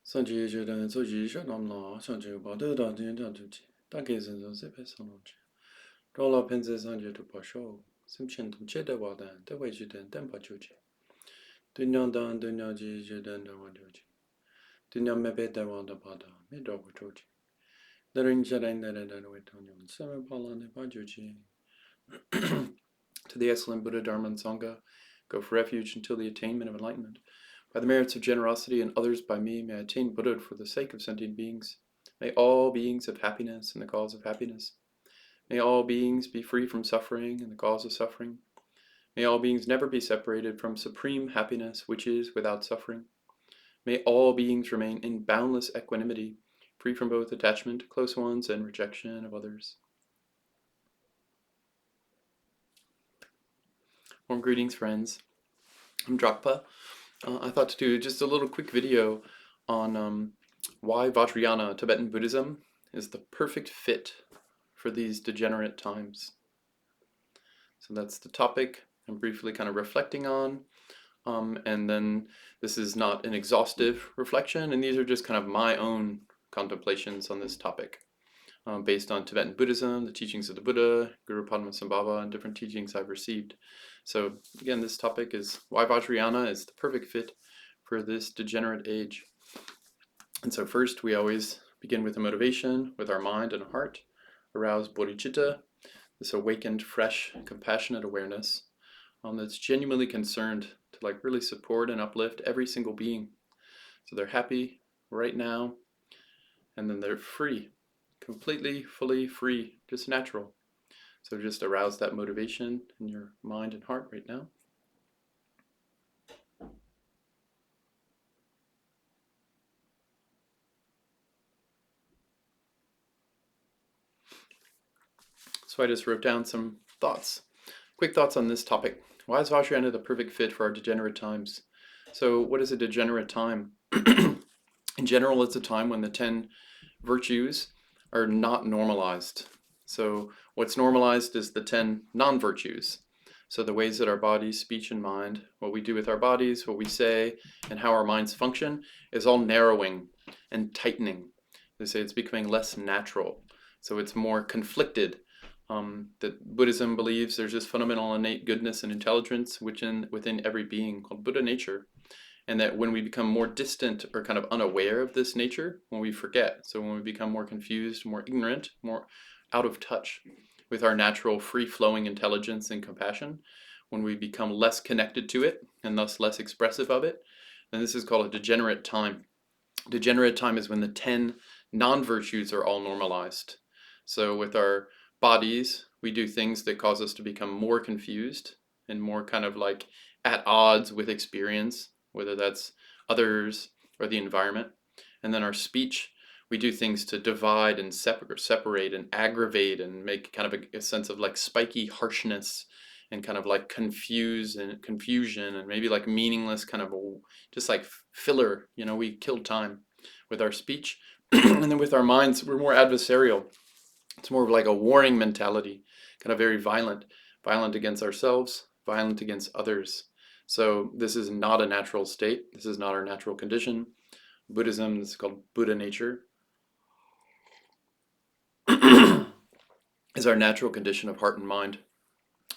上级觉得做医生那么老，上级把头当天当出去，大概是从这边上上去。到了平时上去都不少，什钱都借的话的，都会去等不出去。对娘当对娘级觉得等我出去，对娘没别的话的怕的，没找不出去。那人家来会同样，什么怕了的怕出去。To the excellent Buddha, Dharma, and Sangha, go for refuge until the attainment of enlightenment. By the merits of generosity and others by me, may I attain Buddhahood for the sake of sentient beings. May all beings have happiness and the cause of happiness. May all beings be free from suffering and the cause of suffering. May all beings never be separated from supreme happiness, which is without suffering. May all beings remain in boundless equanimity, free from both attachment to close ones and rejection of others. Warm greetings, friends. I'm Drakpa. I thought to do just a little quick video on why Vajrayana, Tibetan Buddhism, is the perfect fit for these degenerate times. So that's the topic I'm briefly kind of reflecting on. And then this is not an exhaustive reflection, and these are just kind of my own contemplations on this topic. Based on Tibetan Buddhism, the teachings of the Buddha, Guru Padmasambhava, and different teachings I've received. So again, this topic is why Vajrayana is the perfect fit for this degenerate age. And so first, we always begin with a motivation, with our mind and heart, arouse Bodhichitta, this awakened, fresh, compassionate awareness that's genuinely concerned to really support and uplift every single being. So they're happy right now, and then they're free. Completely, fully free, just natural. So just arouse that motivation in your mind and heart right now. So I just wrote down some thoughts. Quick thoughts on this topic. Why is Vajrayana the perfect fit for our degenerate times? So what is a degenerate time? In general, it's a time when the 10 virtues are not normalized. So what's normalized is the 10 non-virtues. So the ways that our body, speech, and mind, what we do with our bodies, what we say, and how our minds function is all narrowing and tightening. They say it's becoming less natural. So it's more conflicted. That Buddhism believes there's this fundamental innate goodness and intelligence within every being called Buddha nature. And that when we become more distant or kind of unaware of this nature, when we forget, so when we become more confused, more ignorant, more out of touch with our natural free-flowing intelligence and compassion, when we become less connected to it and thus less expressive of it, then this is called a degenerate time. Degenerate time is when the 10 non-virtues are all normalized. So with our bodies, we do things that cause us to become more confused and more kind of like at odds with experience, whether that's others or the environment. And then our speech, we do things to divide and separate and aggravate and make kind of a sense of like spiky harshness and kind of like confusion and maybe like meaningless kind of just like filler. We kill time with our speech. And then with our minds, we're more adversarial. It's more of like a warring mentality, kind of very violent against ourselves, violent against others. So this is not a natural state. This is not our natural condition. Buddhism, this is called Buddha nature, is our natural condition of heart and mind.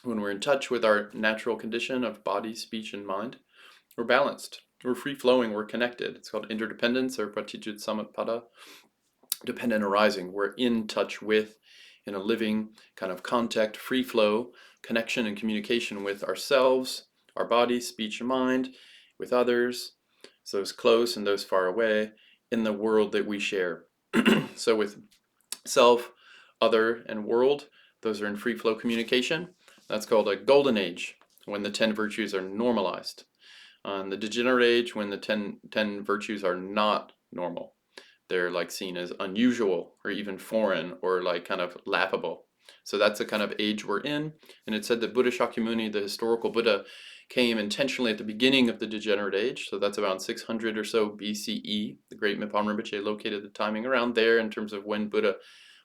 When we're in touch with our natural condition of body, speech, and mind, we're balanced. We're free-flowing. We're connected. It's called interdependence or Pratitya Samutpada, dependent arising. We're in touch with, in a living kind of contact, free flow, connection and communication with ourselves, our body, speech, and mind, with others, so those close and those far away, in the world that we share. So with self, other, and world, those are in free flow communication. That's called a golden age, when the 10 virtues are normalized. The degenerate age, when the 10 virtues are not normal. They're like seen as unusual or even foreign or like kind of laughable. So that's the kind of age we're in. And it said that Buddha Shakyamuni, the historical Buddha, came intentionally at the beginning of the degenerate age. So that's around 600 or so BCE. The great Mipam Rinpoche located the timing around there in terms of when Buddha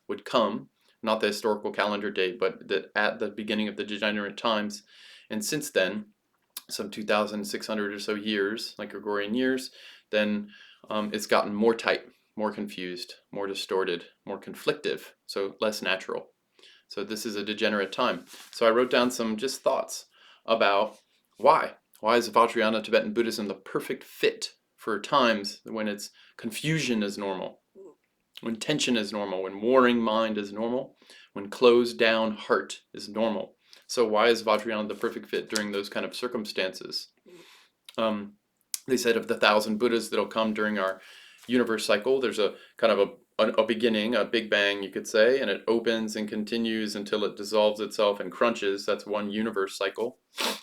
would come, not the historical calendar date, but that at the beginning of the degenerate times. And since then, some 2,600 or so years, like Gregorian years, then it's gotten more tight, more confused, more distorted, more conflictive, so less natural. So this is a degenerate time. So I wrote down some just thoughts about why. Why is Vajrayana Tibetan Buddhism the perfect fit for times when it's confusion is normal, when tension is normal, when warring mind is normal, when closed down heart is normal. So why is Vajrayana the perfect fit during those kind of circumstances? They said of the 1,000 Buddhas that'll come during our universe cycle, there's a kind of a beginning, a big bang, you could say, and it opens and continues until it dissolves itself and crunches. That's one universe cycle.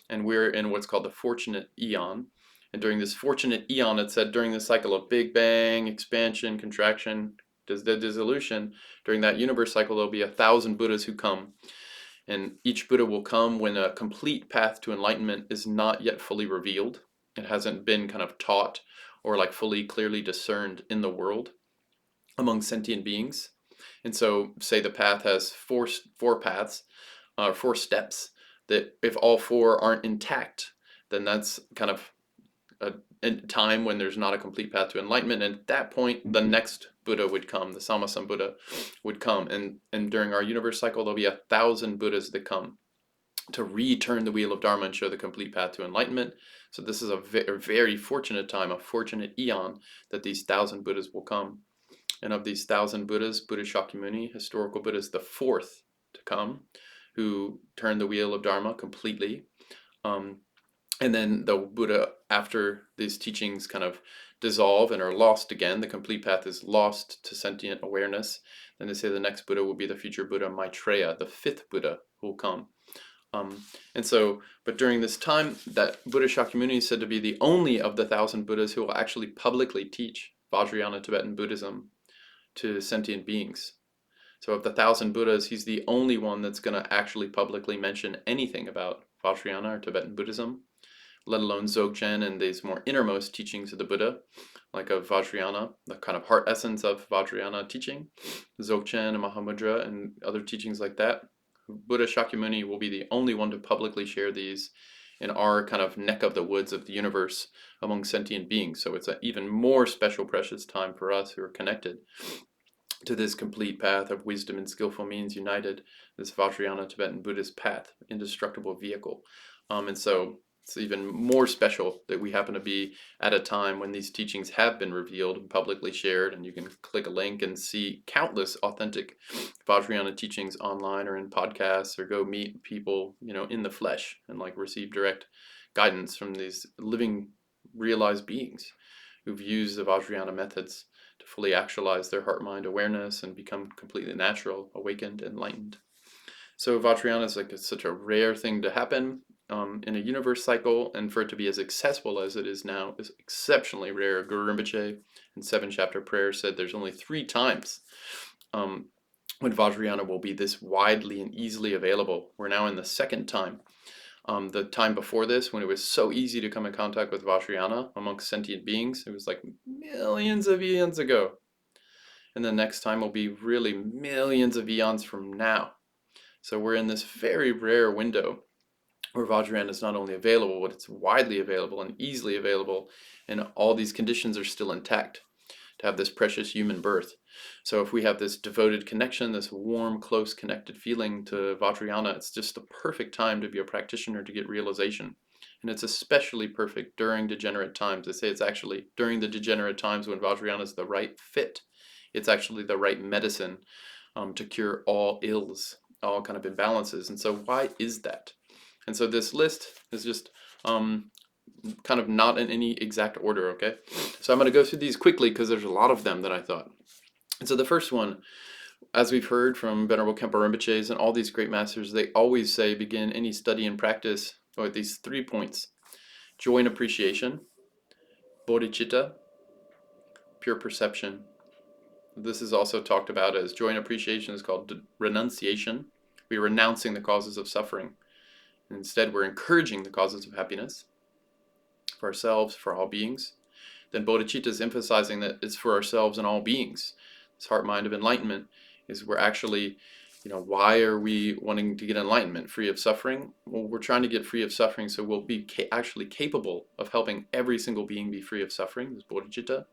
And we're in what's called the fortunate eon. And during this fortunate eon, it said during the cycle of big bang, expansion, contraction, the dissolution, during that universe cycle, there'll be 1,000 Buddhas who come. And each Buddha will come when a complete path to enlightenment is not yet fully revealed. It hasn't been kind of taught or like fully clearly discerned in the world among sentient beings. And so say the path has four paths, 4 steps, that if all 4 aren't intact, then that's kind of a time when there's not a complete path to enlightenment. And at that point, the next Buddha would come, the Sammasambuddha would come. And during our universe cycle, there'll be 1,000 Buddhas that come to return the wheel of Dharma and show the complete path to enlightenment. So this is a very fortunate time, a fortunate eon, that these 1,000 Buddhas will come. And of these 1,000 Buddhas, Buddha Shakyamuni, historical Buddha, is the 4th to come, who turned the wheel of Dharma completely. And then the Buddha, after these teachings kind of dissolve and are lost again, the complete path is lost to sentient awareness, then they say the next Buddha will be the future Buddha Maitreya, the 5th Buddha who will come. And so, but during this time, that Buddha Shakyamuni is said to be the only of the 1,000 Buddhas who will actually publicly teach Vajrayana Tibetan Buddhism to sentient beings. So of the 1,000 Buddhas, he's the only one that's going to actually publicly mention anything about Vajrayana or Tibetan Buddhism, let alone Dzogchen and these more innermost teachings of the Buddha, like of Vajrayana, the kind of heart essence of Vajrayana teaching, Dzogchen and Mahamudra and other teachings like that. Buddha Shakyamuni will be the only one to publicly share these in our kind of neck of the woods of the universe among sentient beings. So it's an even more special, precious time for us who are connected to this complete path of wisdom and skillful means united, this Vajrayana Tibetan Buddhist path, indestructible vehicle. And so it's even more special that we happen to be at a time when these teachings have been revealed and publicly shared, and you can click a link and see countless authentic Vajrayana teachings online or in podcasts, or go meet people, in the flesh and like receive direct guidance from these living, realized beings who've used the Vajrayana methods to fully actualize their heart-mind awareness and become completely natural, awakened, enlightened. So Vajrayana is like such a rare thing to happen in a universe cycle, and for it to be as accessible as it is now is exceptionally rare. Guru Rinpoche in 7-chapter prayer said there's only 3 times when Vajrayana will be this widely and easily available. We're now in the 2nd time. The time before this, when it was so easy to come in contact with Vajrayana amongst sentient beings, it was like millions of eons ago. And the next time will be really millions of eons from now. So we're in this very rare window where Vajrayana is not only available, but it's widely available and easily available, and all these conditions are still intact to have this precious human birth. So if we have this devoted connection, this warm, close, connected feeling to Vajrayana, it's just the perfect time to be a practitioner to get realization. And it's especially perfect during degenerate times. They say it's actually during the degenerate times when Vajrayana is the right fit. It's actually the right medicine to cure all ills, all kind of imbalances. And so why is that? And so this list is just kind of not in any exact order, okay? So I'm going to go through these quickly because there's a lot of them that I thought. And so the first one, as we've heard from Venerable Khenpo Rinpoches and all these great masters, they always say begin any study and practice with these 3 points: joy and appreciation, bodhicitta, pure perception. This is also talked about as joy and appreciation is called renunciation. We're renouncing the causes of suffering. Instead, we're encouraging the causes of happiness for ourselves, for all beings. Then Bodhichitta is emphasizing that it's for ourselves and all beings. This heart mind of enlightenment is we're actually, why are we wanting to get enlightenment? Free of suffering? Well, we're trying to get free of suffering so we'll be actually capable of helping every single being be free of suffering, this Bodhichitta.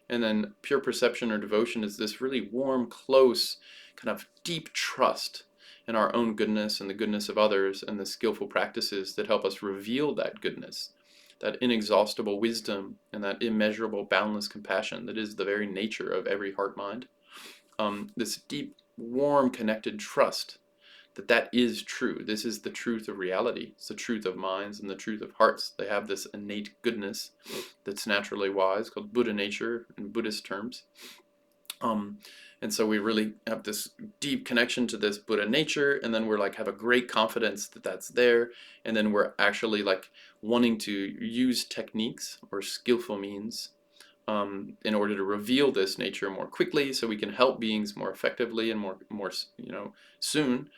And then pure perception or devotion is this really warm, close, kind of deep trust in our own goodness and the goodness of others, and the skillful practices that help us reveal that goodness, that inexhaustible wisdom, and that immeasurable, boundless compassion that is the very nature of every heart mind. This deep, warm, connected trust that is true. This is the truth of reality. It's the truth of minds and the truth of hearts. They have this innate goodness that's naturally wise, called Buddha nature in Buddhist terms. And so we really have this deep connection to this Buddha nature, and then we're like have a great confidence that that's there, and then we're actually like wanting to use techniques or skillful means in order to reveal this nature more quickly, so we can help beings more effectively and more soon.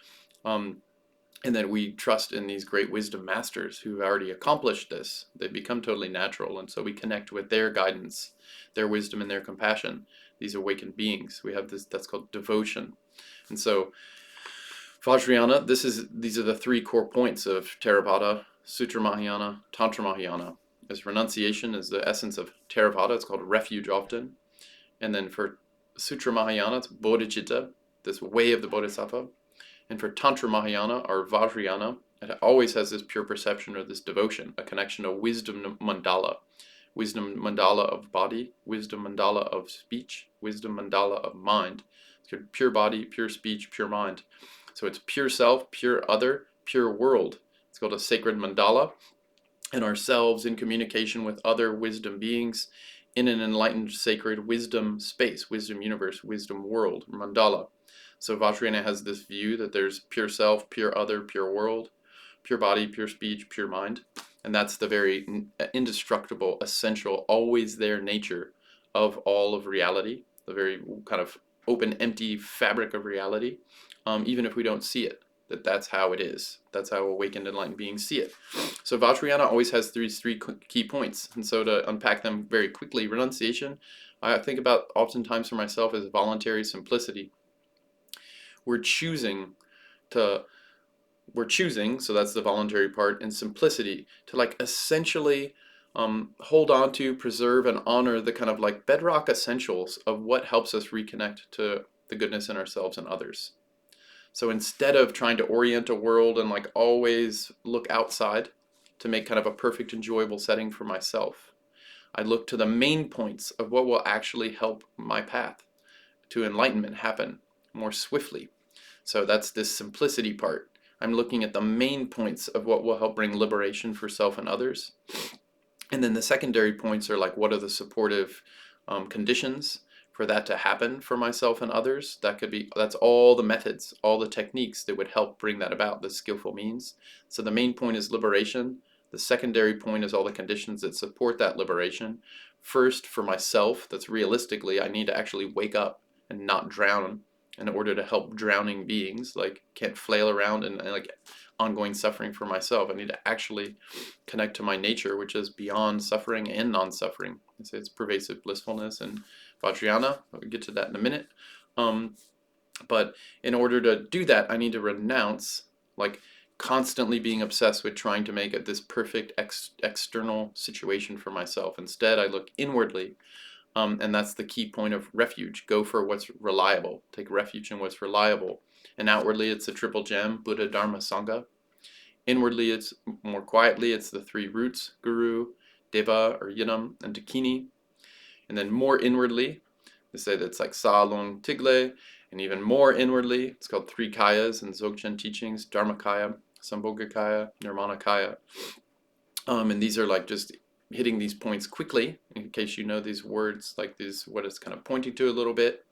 And then we trust in these great wisdom masters who've already accomplished this. They become totally natural, and so we connect with their guidance, their wisdom, and their compassion. These awakened beings. We have this, that's called devotion. And so Vajrayana, these are the three core points of Theravada, Sutra Mahayana, Tantra Mahayana. As renunciation is the essence of Theravada, it's called refuge often. And then for Sutra Mahayana, it's Bodhichitta, this way of the Bodhisattva. And for Tantra Mahayana, or Vajrayana, it always has this pure perception or this devotion, a connection to Wisdom Mandala. Wisdom Mandala of body, Wisdom Mandala of speech, Wisdom Mandala of mind. It's pure body, pure speech, pure mind. So it's pure self, pure other, pure world. It's called a sacred mandala. And ourselves in communication with other wisdom beings in an enlightened sacred wisdom space, wisdom universe, wisdom world, mandala. So Vajrayana has this view that there's pure self, pure other, pure world, pure body, pure speech, pure mind. And that's the very indestructible, essential, always there nature of all of reality, the very kind of open, empty fabric of reality, even if we don't see it, that's how it is. That's how awakened, enlightened beings see it. So Vajrayana always has these three key points. And so to unpack them very quickly, renunciation, I think about oftentimes for myself as voluntary simplicity. We're choosing, so that's the voluntary part, and simplicity, to like essentially hold on to, preserve, and honor the kind of like bedrock essentials of what helps us reconnect to the goodness in ourselves and others. So instead of trying to orient a world and like always look outside to make kind of a perfect, enjoyable setting for myself, I look to the main points of what will actually help my path to enlightenment happen more swiftly. So that's this simplicity part. I'm looking at the main points of what will help bring liberation for self and others. And then the secondary points are like, what are the supportive conditions for that to happen for myself and others? That's all the methods, all the techniques that would help bring that about, the skillful means. So the main point is liberation. The secondary point is all the conditions that support that liberation. First, for myself, that's realistically, I need to actually wake up and not drown in order to help drowning beings, like can't flail around and like ongoing suffering for myself. I need to actually connect to my nature, which is beyond suffering and non-suffering. It's pervasive blissfulness and Vajrayana. I'll get to that in a minute. But in order to do that, I need to renounce like constantly being obsessed with trying to make it this perfect external situation for myself. Instead, I look inwardly. And that's the key point of refuge. Go for what's reliable. Take refuge in what's reliable. And outwardly, it's a triple gem, Buddha, Dharma, Sangha. Inwardly, it's more quietly, it's the three roots, Guru, Deva, or Yinam, and Dakini. And then more inwardly, they say that's like Sa, Lung, Tigle. And even more inwardly, it's called three Kayas in Dzogchen teachings, Dharmakaya, Sambhogakaya, Nirmanakaya. And these are like just hitting these points quickly, in case you know these words, like these, what it's kind of pointing to a little bit.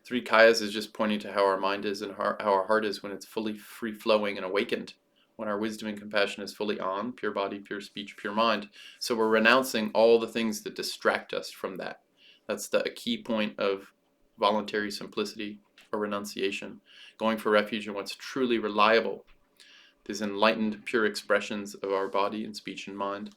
Three Kayas is just pointing to how our mind is and how our heart is when it's fully free-flowing and awakened, when our wisdom and compassion is fully on, pure body, pure speech, pure mind. So we're renouncing all the things that distract us from that. That's the key point of voluntary simplicity or renunciation, going for refuge in what's truly reliable, these enlightened, pure expressions of our body and speech and mind,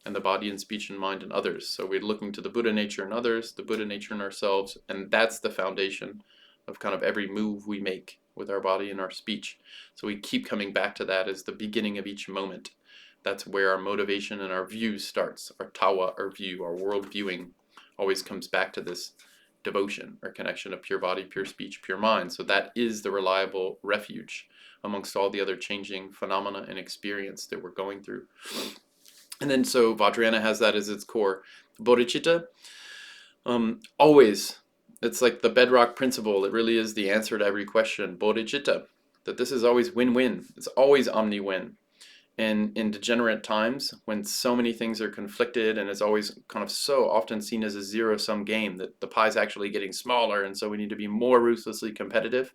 and the body and speech and mind in others. So we're looking to the Buddha nature in others, the Buddha nature in ourselves, and that's the foundation of kind of every move we make with our body and our speech. So we keep coming back to that as the beginning of each moment. That's where our motivation and our view starts, our tawa, our view, our world viewing, always comes back to this devotion or connection of pure body, pure speech, pure mind. So that is the reliable refuge amongst all the other changing phenomena and experience that we're going through. And then so Vajrayana has that as its core. Bodhichitta, always, it's like the bedrock principle. It really is the answer to every question. Bodhichitta, that this is always win-win. It's always omni-win. And in degenerate times, when so many things are conflicted and it's always kind of so often seen as a zero-sum game, that the pie's actually getting smaller and so we need to be more ruthlessly competitive,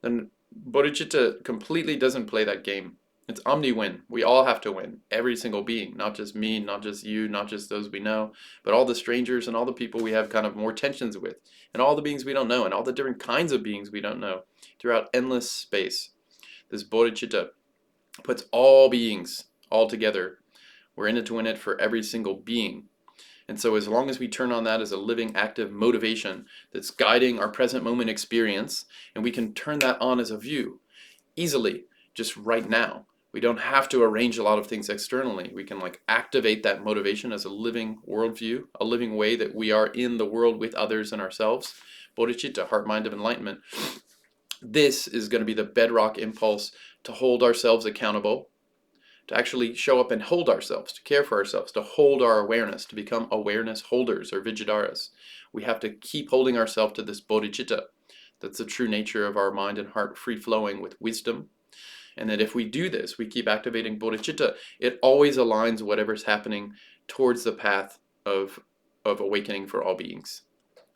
then Bodhichitta completely doesn't play that game. It's omni-win. We all have to win. Every single being, not just me, not just you, not just those we know, but all the strangers and all the people we have kind of more tensions with, and all the beings we don't know, and all the different kinds of beings we don't know throughout endless space. This Bodhichitta puts all beings all together. We're in it to win it for every single being. And so as long as we turn on that as a living, active motivation that's guiding our present moment experience, and we can turn that on as a view easily, just right now. We don't have to arrange a lot of things externally. We can like activate that motivation as a living worldview, a living way that we are in the world with others and ourselves. Bodhichitta, heart, mind of enlightenment. This is going to be the bedrock impulse to hold ourselves accountable, to actually show up and hold ourselves, to care for ourselves, to hold our awareness, to become awareness holders or Vijayadharas. We have to keep holding ourselves to this bodhicitta. That's the true nature of our mind and heart, free-flowing with wisdom. And that if we do this, we keep activating bodhicitta, it always aligns whatever's happening towards the path of awakening for all beings.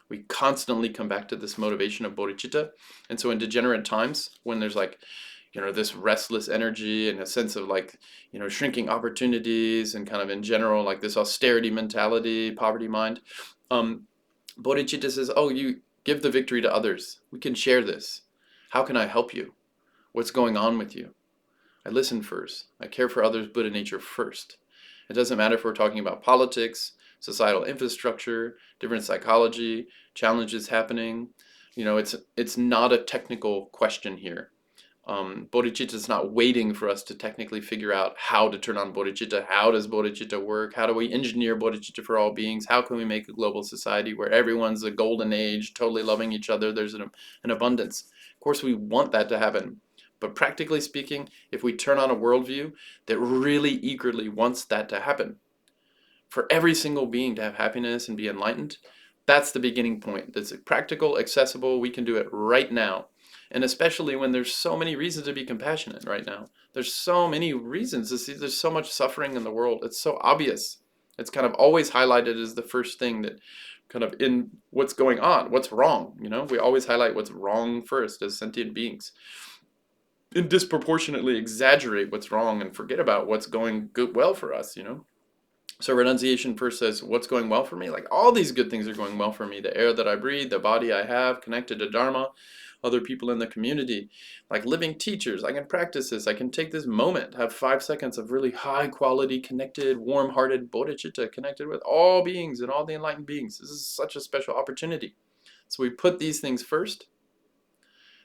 We constantly come back to this motivation of bodhicitta. And so in degenerate times, when there's like, this restless energy and a sense of like, shrinking opportunities and kind of in general, like this austerity mentality, poverty mind, bodhicitta says, oh, you give the victory to others. We can share this. How can I help you? What's going on with you? I listen first. I care for others' Buddha nature first. It doesn't matter if we're talking about politics, societal infrastructure, different psychology, challenges happening. It's not a technical question here. Bodhicitta is not waiting for us to technically figure out how to turn on bodhicitta. How does bodhicitta work? How do we engineer bodhicitta for all beings? How can we make a global society where everyone's a golden age, totally loving each other? There's an abundance. Of course, we want that to happen. But practically speaking, if we turn on a worldview that really eagerly wants that to happen, for every single being to have happiness and be enlightened, that's the beginning point. That's practical, accessible, we can do it right now. And especially when there's so many reasons to be compassionate right now. There's so many reasons to see there's so much suffering in the world. It's so obvious. It's kind of always highlighted as the first thing that kind of in what's going on, what's wrong. We always highlight what's wrong first as sentient beings. And disproportionately exaggerate what's wrong and forget about what's going well for us, So renunciation first says, what's going well for me? Like all these good things are going well for me. The air that I breathe, the body I have, connected to Dharma, other people in the community, like living teachers. I can practice this. I can take this moment, have 5 seconds of really high quality, connected, warm-hearted bodhicitta, connected with all beings and all the enlightened beings. This is such a special opportunity. So we put these things first.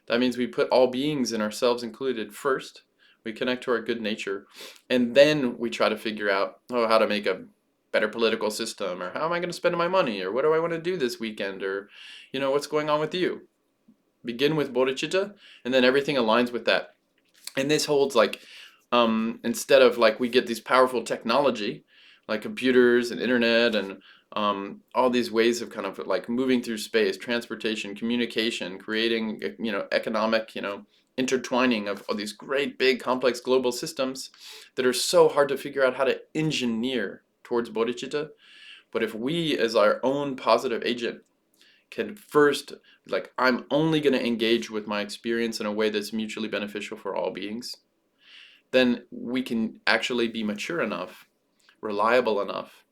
That means we put all beings and ourselves included first. We connect to our good nature. And then we try to figure out how to make a better political system, or how am I going to spend my money, or what do I want to do this weekend, or what's going on with you. Begin with bodhicitta, and then everything aligns with that. And this holds like, instead of like we get these powerful technology, like computers and internet and all these ways of kind of like moving through space, transportation, communication, creating, economic, intertwining of all these great, big, complex global systems that are so hard to figure out how to engineer towards bodhicitta. But if we, as our own positive agent, can first, like, I'm only going to engage with my experience in a way that's mutually beneficial for all beings, then we can actually be mature enough, reliable enough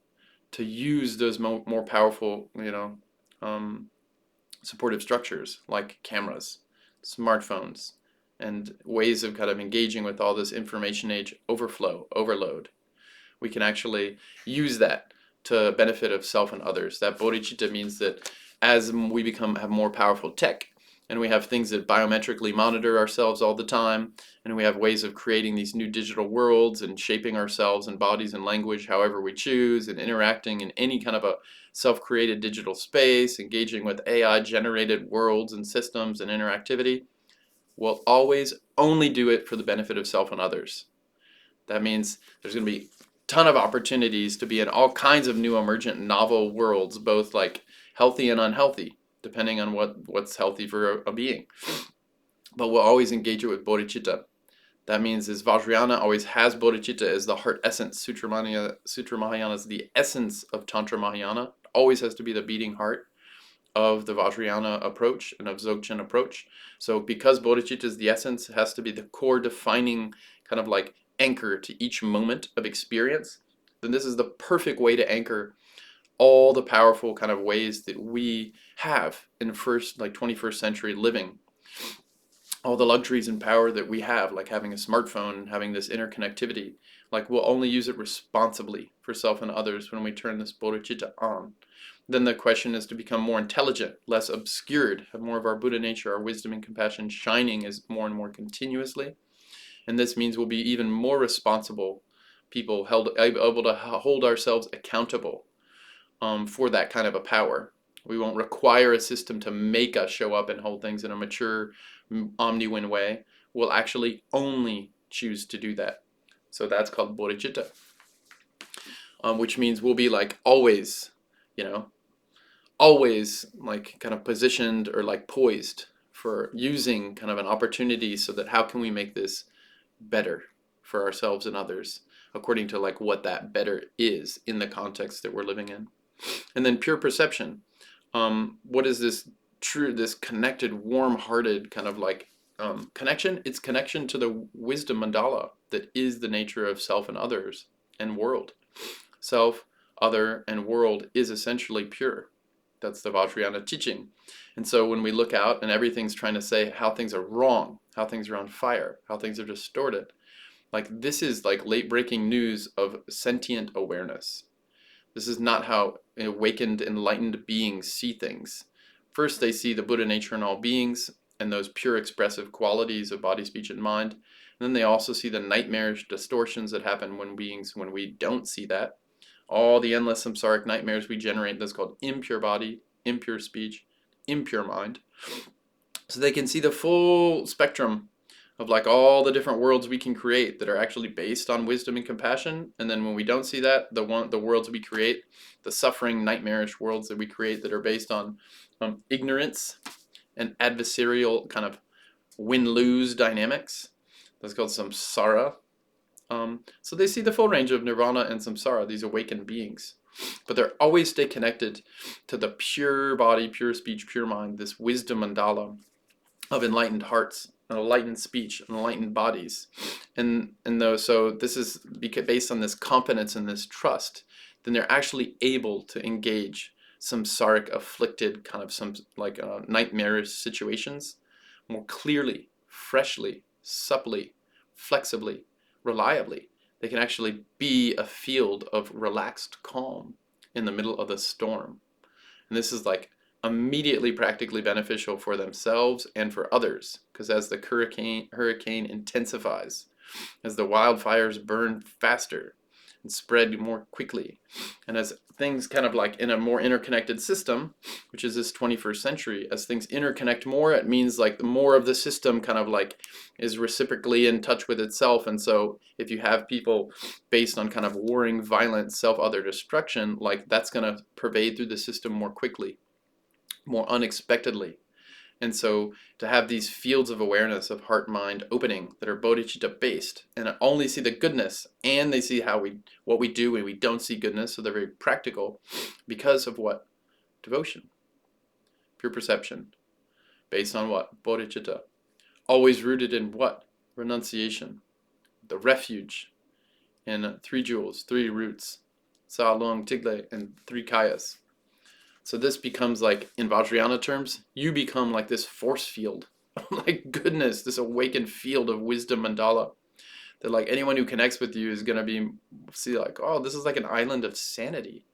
to use those more powerful, supportive structures like cameras, smartphones, and ways of kind of engaging with all this information age overload. We can actually use that to benefit of self and others. That bodhicitta means that as we have more powerful tech, and we have things that biometrically monitor ourselves all the time, and we have ways of creating these new digital worlds and shaping ourselves and bodies and language however we choose, and interacting in any kind of a self-created digital space, engaging with AI-generated worlds and systems and interactivity, we'll always only do it for the benefit of self and others. That means there's going to be a ton of opportunities to be in all kinds of new emergent novel worlds, both like healthy and unhealthy, depending on what's healthy for a being. But we'll always engage it with bodhicitta. That means is Vajrayana always has bodhicitta as the heart essence. Sutra Mahayana is the essence of Tantra Mahayana. Always has to be the beating heart of the Vajrayana approach and of Dzogchen approach. So because bodhicitta is the essence, it has to be the core defining kind of like anchor to each moment of experience. Then this is the perfect way to anchor all the powerful kind of ways that we have in first, like 21st century living. All the luxuries and power that we have, like having a smartphone, having this interconnectivity, like we'll only use it responsibly for self and others when we turn this bodhicitta on. Then the question is to become more intelligent, less obscured, have more of our Buddha nature, our wisdom and compassion shining as more and more continuously. And this means we'll be even more responsible people, able to hold ourselves accountable for that kind of a power. We won't require a system to make us show up and hold things in a mature, omni-win way. We'll actually only choose to do that. So that's called bodhicitta, which means we'll be like always, always like kind of positioned or like poised for using kind of an opportunity so that how can we make this better for ourselves and others according to like what that better is in the context that we're living in. And then pure perception. What is this this connected, warm-hearted kind of like connection? It's connection to the wisdom mandala that is the nature of self and others and world. Self, other, and world is essentially pure. That's the Vajrayana teaching. And so when we look out and everything's trying to say how things are wrong, how things are on fire, how things are distorted, like this is like late-breaking news of sentient awareness. This is not how awakened, enlightened beings see things. First, they see the Buddha nature in all beings and those pure expressive qualities of body, speech, and mind. And then they also see the nightmarish distortions that happen when we don't see that. All the endless samsaric nightmares we generate, that's called impure body, impure speech, impure mind. So they can see the full spectrum of like all the different worlds we can create that are actually based on wisdom and compassion. And then when we don't see that, the worlds we create, the suffering, nightmarish worlds that we create that are based on ignorance and adversarial kind of win-lose dynamics. That's called samsara. So they see the full range of nirvana and samsara, these awakened beings. But they always stay connected to the pure body, pure speech, pure mind, this wisdom mandala of enlightened hearts, enlightened speech, and enlightened bodies. So this is based on this confidence and this trust, then they're actually able to engage samsaric, afflicted, kind of some like nightmarish situations more clearly, freshly, supplely, flexibly, reliably. They can actually be a field of relaxed calm in the middle of the storm. And this is like immediately practically beneficial for themselves and for others, because as the hurricane intensifies, as the wildfires burn faster and spread more quickly, and as things kind of like in a more interconnected system, which is this 21st century, as things interconnect more, it means like the more of the system kind of like is reciprocally in touch with itself. And so if you have people based on kind of warring, violent, self-other destruction, like that's going to pervade through the system more quickly, more unexpectedly. And so to have these fields of awareness of heart mind opening that are bodhicitta based and only see the goodness, and they see what we do when we don't see goodness, so they're very practical because of what? Devotion, pure perception, based on what? Bodhicitta. Always rooted in what? Renunciation, the refuge in three jewels, three roots, Sa, Long, Tigle, and three kayas. So this becomes like, in Vajrayana terms, you become like this force field, like goodness, this awakened field of wisdom mandala. That like anyone who connects with you is going to see like, oh, this is like an island of sanity.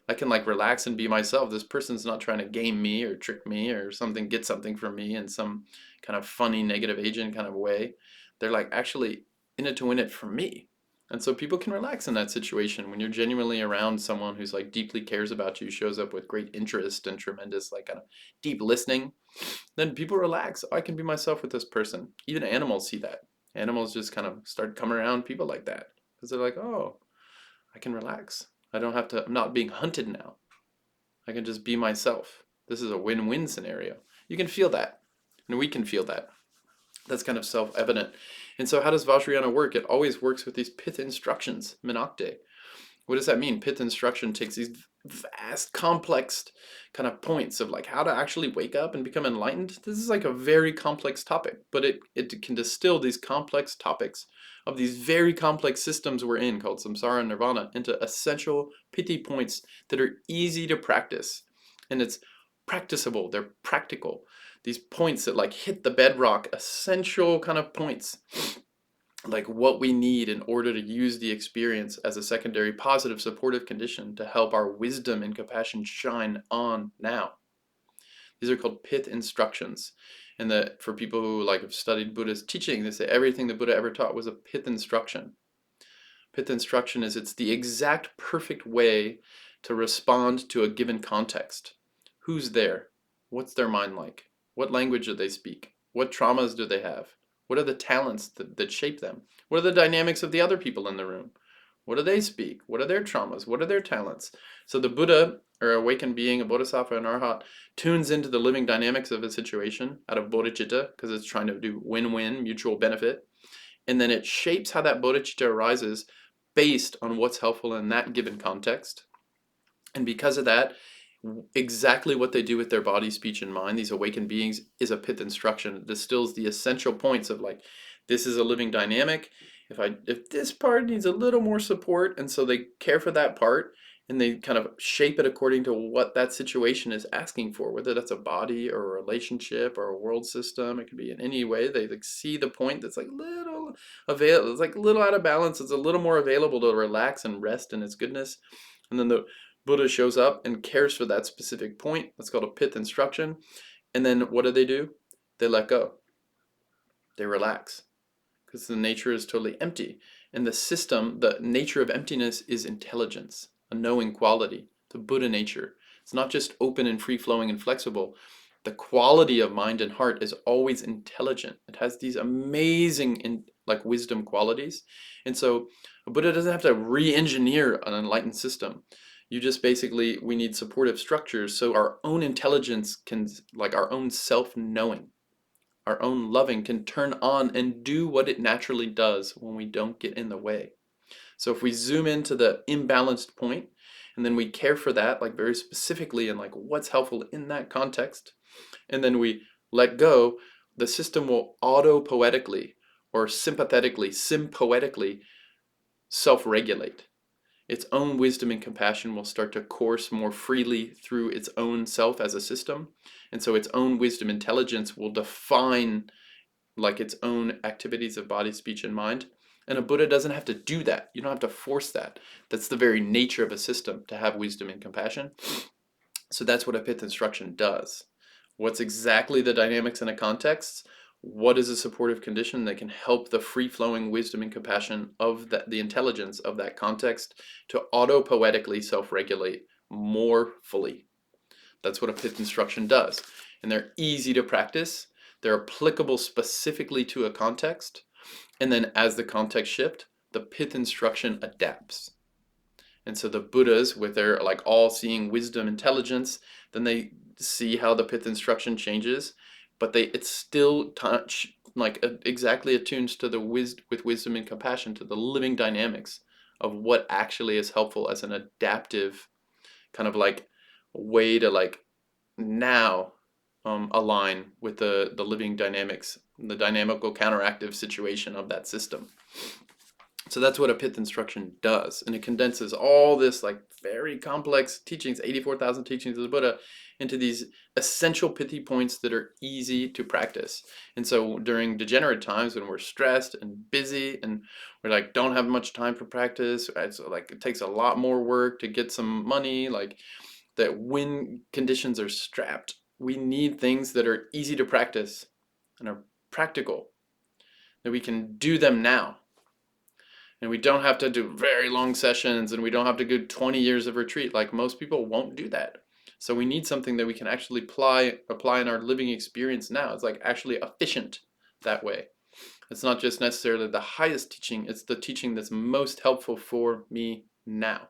I can like relax and be myself. This person's not trying to game me or trick me or something, get something from me in some kind of funny negative agent kind of way. They're like actually in it to win it for me. And so people can relax in that situation when you're genuinely around someone who's like deeply cares about you, shows up with great interest and tremendous like kind of deep listening. Then people relax. Oh, I can be myself with this person. Even animals see that. Animals just kind of start coming around people like that because they're like, oh, I can relax. I don't have to, I'm not being hunted now. I can just be myself. This is a win-win scenario. You can feel that, and we can feel that. That's kind of self-evident. And so how does Vajrayana work? It always works with these pith instructions, Minakte. What does that mean? Pith instruction takes these vast, complex kind of points of like how to actually wake up and become enlightened. This is like a very complex topic, but it can distill these complex topics of these very complex systems we're in called samsara and nirvana into essential pithy points that are easy to practice. And it's practicable, they're practical. These points that like hit the bedrock, essential kind of points like what we need in order to use the experience as a secondary positive supportive condition to help our wisdom and compassion shine on now. These are called pith instructions. And that for people who like have studied Buddha's teaching, they say everything the Buddha ever taught was a pith instruction. Pith instruction is it's the exact perfect way to respond to a given context. Who's there? What's their mind like? What language do they speak? What traumas do they have? What are the talents that shape them? What are the dynamics of the other people in the room? What do they speak? What are their traumas? What are their talents? So the Buddha, or awakened being, a bodhisattva, an arhat, tunes into the living dynamics of a situation out of bodhicitta, because it's trying to do win-win, mutual benefit. And then it shapes how that bodhicitta arises based on what's helpful in that given context. And because of that, exactly what they do with their body, speech, and mind, these awakened beings, is a pith instruction. It distills the essential points of like, this is a living dynamic. If this part needs a little more support, and so they care for that part, and they kind of shape it according to what that situation is asking for, whether that's a body or a relationship or a world system. It could be in any way. They like see the point that's like little available, it's like a little out of balance. It's a little more available to relax and rest in its goodness. And then the Buddha shows up and cares for that specific point. That's called a pith instruction. And then what do? They let go. They relax because the nature is totally empty. And the system, the nature of emptiness is intelligence, a knowing quality, the Buddha nature. It's not just open and free-flowing and flexible. The quality of mind and heart is always intelligent. It has these amazing like wisdom qualities. And so a Buddha doesn't have to re-engineer an enlightened system. You just basically, we need supportive structures so our own intelligence can, like our own self-knowing, our own loving can turn on and do what it naturally does when we don't get in the way. So if we zoom into the imbalanced point and then we care for that like very specifically and like what's helpful in that context, and then we let go, the system will auto-poetically or sympathetically, sympoetically self-regulate. Its own wisdom and compassion will start to course more freely through its own self as a system. And so its own wisdom intelligence will define like its own activities of body, speech, and mind. And a Buddha doesn't have to do that. You don't have to force that. That's the very nature of a system, to have wisdom and compassion. So that's what a pith instruction does. What's exactly the dynamics in a context? What is a supportive condition that can help the free-flowing wisdom and compassion of the intelligence of that context to auto-poetically self-regulate more fully? That's what a pith instruction does. And they're easy to practice. They're applicable specifically to a context. And then as the context shifts, the pith instruction adapts. And so the Buddhas, with their like all-seeing wisdom, intelligence, then they see how the pith instruction changes, but it's still exactly attunes to the with wisdom and compassion to the living dynamics of what actually is helpful as an adaptive kind of like way to like now align with the living dynamics, the dynamical counteractive situation of that system. So that's what a pith instruction does. And it condenses all this like very complex teachings, 84,000 teachings of the Buddha, into these essential pithy points that are easy to practice. And so during degenerate times when we're stressed and busy and we're like don't have much time for practice, it's like it takes a lot more work to get some money, like that when conditions are strapped, we need things that are easy to practice and are practical, that we can do them now. And we don't have to do very long sessions, and we don't have to do 20 years of retreat. Like most people won't do that. So we need something that we can actually apply in our living experience now. It's like actually efficient that way. It's not just necessarily the highest teaching, it's the teaching that's most helpful for me now.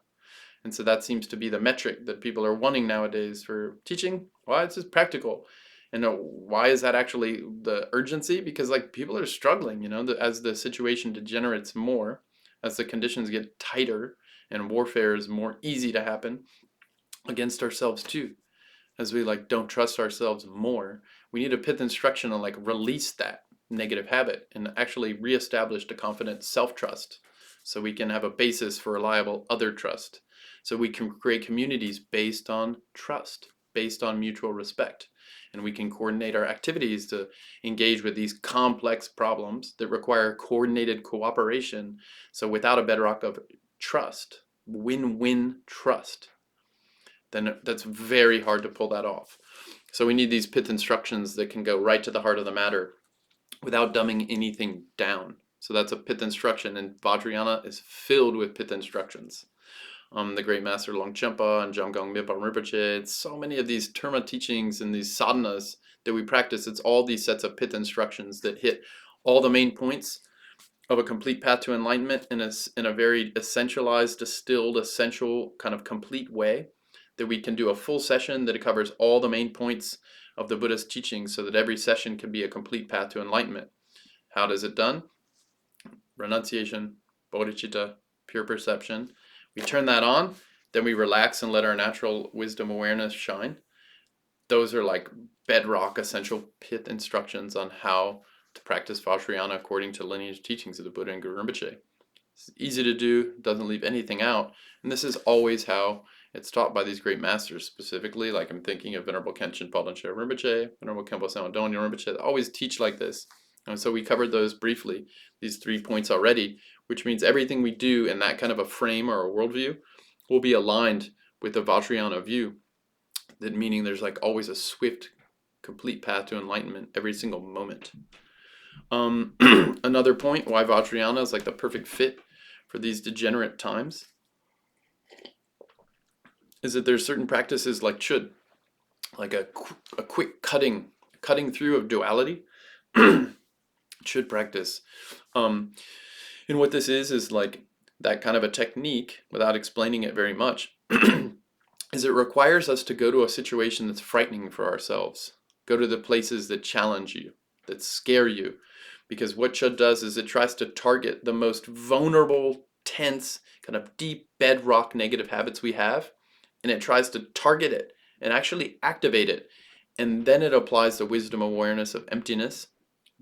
And so that seems to be the metric that people are wanting nowadays for teaching. Why? It's just practical. And why is that actually the urgency? Because like people are struggling, you know, as the situation degenerates more, as the conditions get tighter and warfare is more easy to happen against ourselves too, as we like don't trust ourselves more, we need a pith instruction to like release that negative habit and actually reestablish the confident self-trust, so we can have a basis for reliable other trust, so we can create communities based on trust, based on mutual respect, and we can coordinate our activities to engage with these complex problems that require coordinated cooperation. So without a bedrock of trust, win-win trust, then that's very hard to pull that off. So we need these pith instructions that can go right to the heart of the matter without dumbing anything down. So that's a pith instruction, and Vajrayana is filled with pith instructions. The great master Longchenpa and Jamgon Mipa Rinpoche, it's so many of these terma teachings and these sadhanas that we practice. It's all these sets of pith instructions that hit all the main points of a complete path to enlightenment in a very essentialized, distilled, essential, kind of complete way, that we can do a full session that covers all the main points of the Buddha's teaching, so that every session can be a complete path to enlightenment. How does it done? Renunciation, Bodhichitta, pure perception. We turn that on, then we relax and let our natural wisdom awareness shine. Those are like bedrock essential pith instructions on how to practice Vajrayana according to lineage teachings of the Buddha and Guru Rinpoche. It's easy to do, doesn't leave anything out, and this is always how it's taught by these great masters. Specifically, like I'm thinking of Venerable Khenchen Palden Rinpoche, Venerable Khenpo Samadon Rinpoche, they always teach like this. And so we covered those briefly, these 3 points already, which means everything we do in that kind of a frame or a worldview will be aligned with the Vajrayana view. That meaning there's like always a swift, complete path to enlightenment every single moment. Another point why Vajrayana is like the perfect fit for these degenerate times is that there's certain practices like Chod, like a quick cutting through of duality. Chod practice. And what this is like that kind of a technique, without explaining it very much, is it requires us to go to a situation that's frightening for ourselves. Go to the places that challenge you, that scare you. Because what Chod does is it tries to target the most vulnerable, tense, kind of deep bedrock negative habits we have, and it tries to target it and actually activate it. And then it applies the wisdom awareness of emptiness,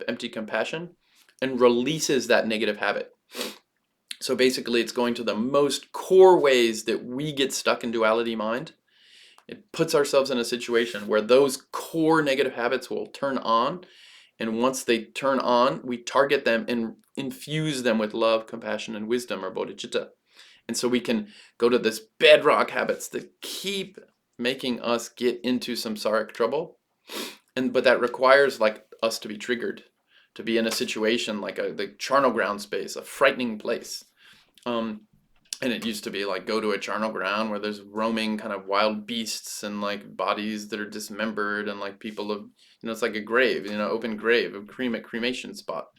empty compassion, and releases that negative habit. So basically it's going to the most core ways that we get stuck in duality mind. It puts ourselves in a situation where those core negative habits will turn on, and once they turn on, we target them and infuse them with love, compassion, and wisdom, or bodhicitta. And so we can go to this bedrock habits that keep making us get into samsaric trouble. But that requires like us to be triggered, to be in a situation like the charnel ground space, a frightening place. And it used to be like go to a charnel ground where there's roaming kind of wild beasts and like bodies that are dismembered and like people of, it's like a grave, open grave, a cremation spot.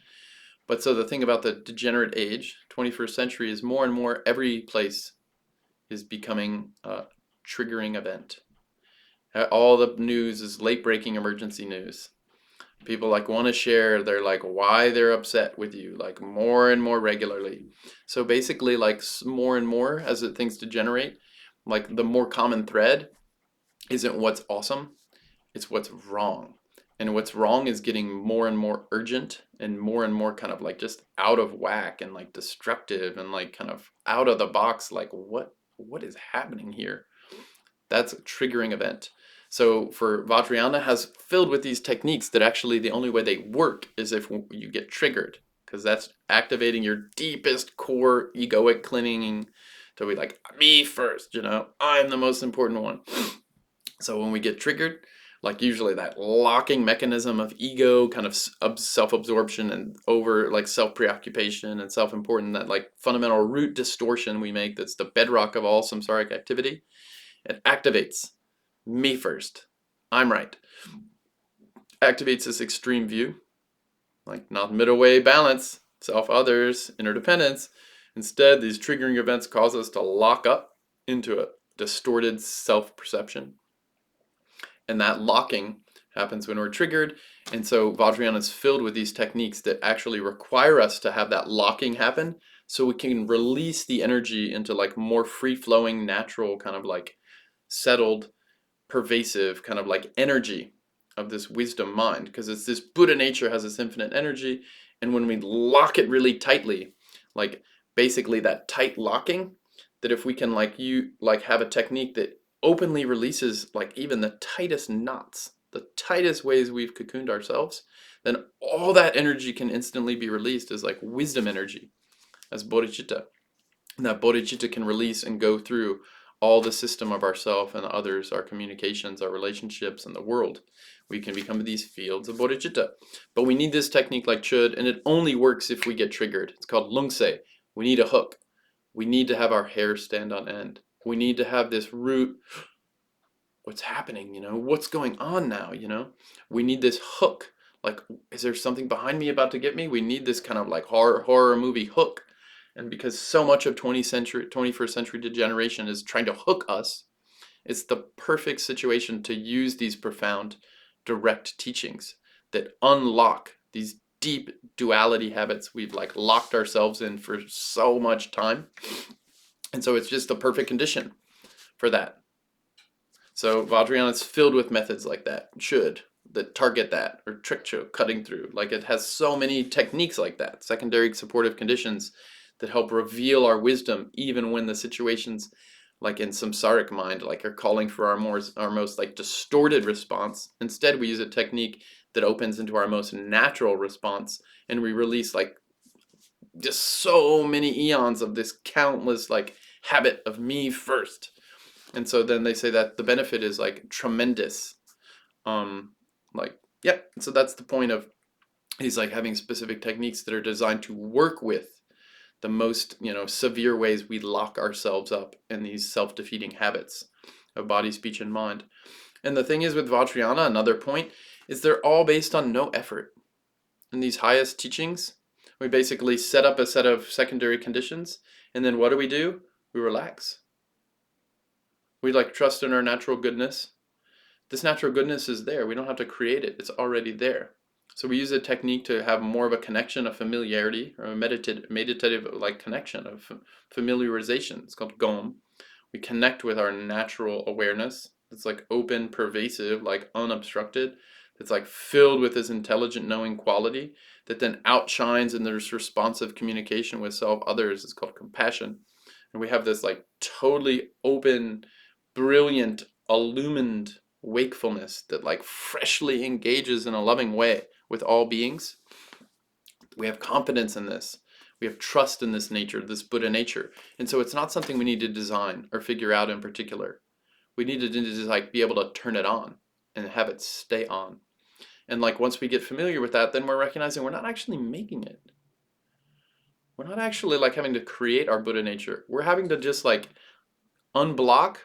But so the thing about the degenerate age, 21st century, is more and more every place is becoming a triggering event. All the news is late breaking emergency news. People like want to share their like why they're upset with you, like more and more regularly. So basically like more and more as things degenerate, like the more common thread isn't what's awesome, it's what's wrong. And what's wrong is getting more and more urgent and more kind of like just out of whack and like destructive and like kind of out of the box. Like what is happening here? That's a triggering event. So for Vajrayana has filled with these techniques that actually the only way they work is if you get triggered, because that's activating your deepest core egoic clinging to be like, me first, I'm the most important one. So when we get triggered, like usually that locking mechanism of ego, kind of self-absorption and over like self-preoccupation and self-important, that like fundamental root distortion we make that's the bedrock of all samsaric activity, it activates me first. I'm right. Activates this extreme view, like not middle way balance, self others, interdependence. Instead, these triggering events cause us to lock up into a distorted self-perception. And that locking happens when we're triggered. And so Vajrayana is filled with these techniques that actually require us to have that locking happen so we can release the energy into like more free-flowing, natural, kind of like settled, pervasive kind of like energy of this wisdom mind, because it's this Buddha nature has this infinite energy, and when we lock it really tightly, like basically that tight locking, that if we can like have a technique that openly releases like even the tightest knots, the tightest ways we've cocooned ourselves, then all that energy can instantly be released as like wisdom energy, as bodhicitta. And that bodhicitta can release and go through all the system of ourself and others, our communications, our relationships, and the world. We can become these fields of bodhicitta. But we need this technique like Chod, and it only works if we get triggered. It's called lungse. We need a hook. We need to have our hair stand on end. We need to have this root. What's happening? What's going on now? We need this hook. Like, is there something behind me about to get me? We need this kind of like horror movie hook. And because so much of 21st century degeneration is trying to hook us, it's the perfect situation to use these profound, direct teachings that unlock these deep duality habits we've like locked ourselves in for so much time. And so it's just the perfect condition for that. So Vajrayana is filled with methods like that, that target that, or trick chode, cutting through. Like it has so many techniques like that, secondary supportive conditions that help reveal our wisdom even when the situations like in samsaric mind like are calling for our most like distorted response. Instead, we use a technique that opens into our most natural response, and we release like just so many eons of this countless like habit of me first. And so then they say that the benefit is like tremendous. So that's the point of he's like having specific techniques that are designed to work with the most severe ways we lock ourselves up in these self-defeating habits of body, speech, and mind. And the thing is with Vajrayana, another point, is they're all based on no effort. In these highest teachings, we basically set up a set of secondary conditions, and then what do? We relax. We like trust in our natural goodness. This natural goodness is there. We don't have to create it. It's already there. So we use a technique to have more of a connection, of familiarity, or a meditative like connection of familiarization. It's called gom. We connect with our natural awareness. It's like open, pervasive, like unobstructed. It's like filled with this intelligent knowing quality that then outshines in this responsive communication with self others. It's called compassion. And we have this like totally open, brilliant, illumined wakefulness that like freshly engages in a loving way with all beings. We have confidence in this. We have trust in this nature, this Buddha nature. And so it's not something we need to design or figure out in particular. We need to just like be able to turn it on and have it stay on. And like once we get familiar with that, then we're recognizing we're not actually making it. We're not actually like having to create our Buddha nature. We're having to just like unblock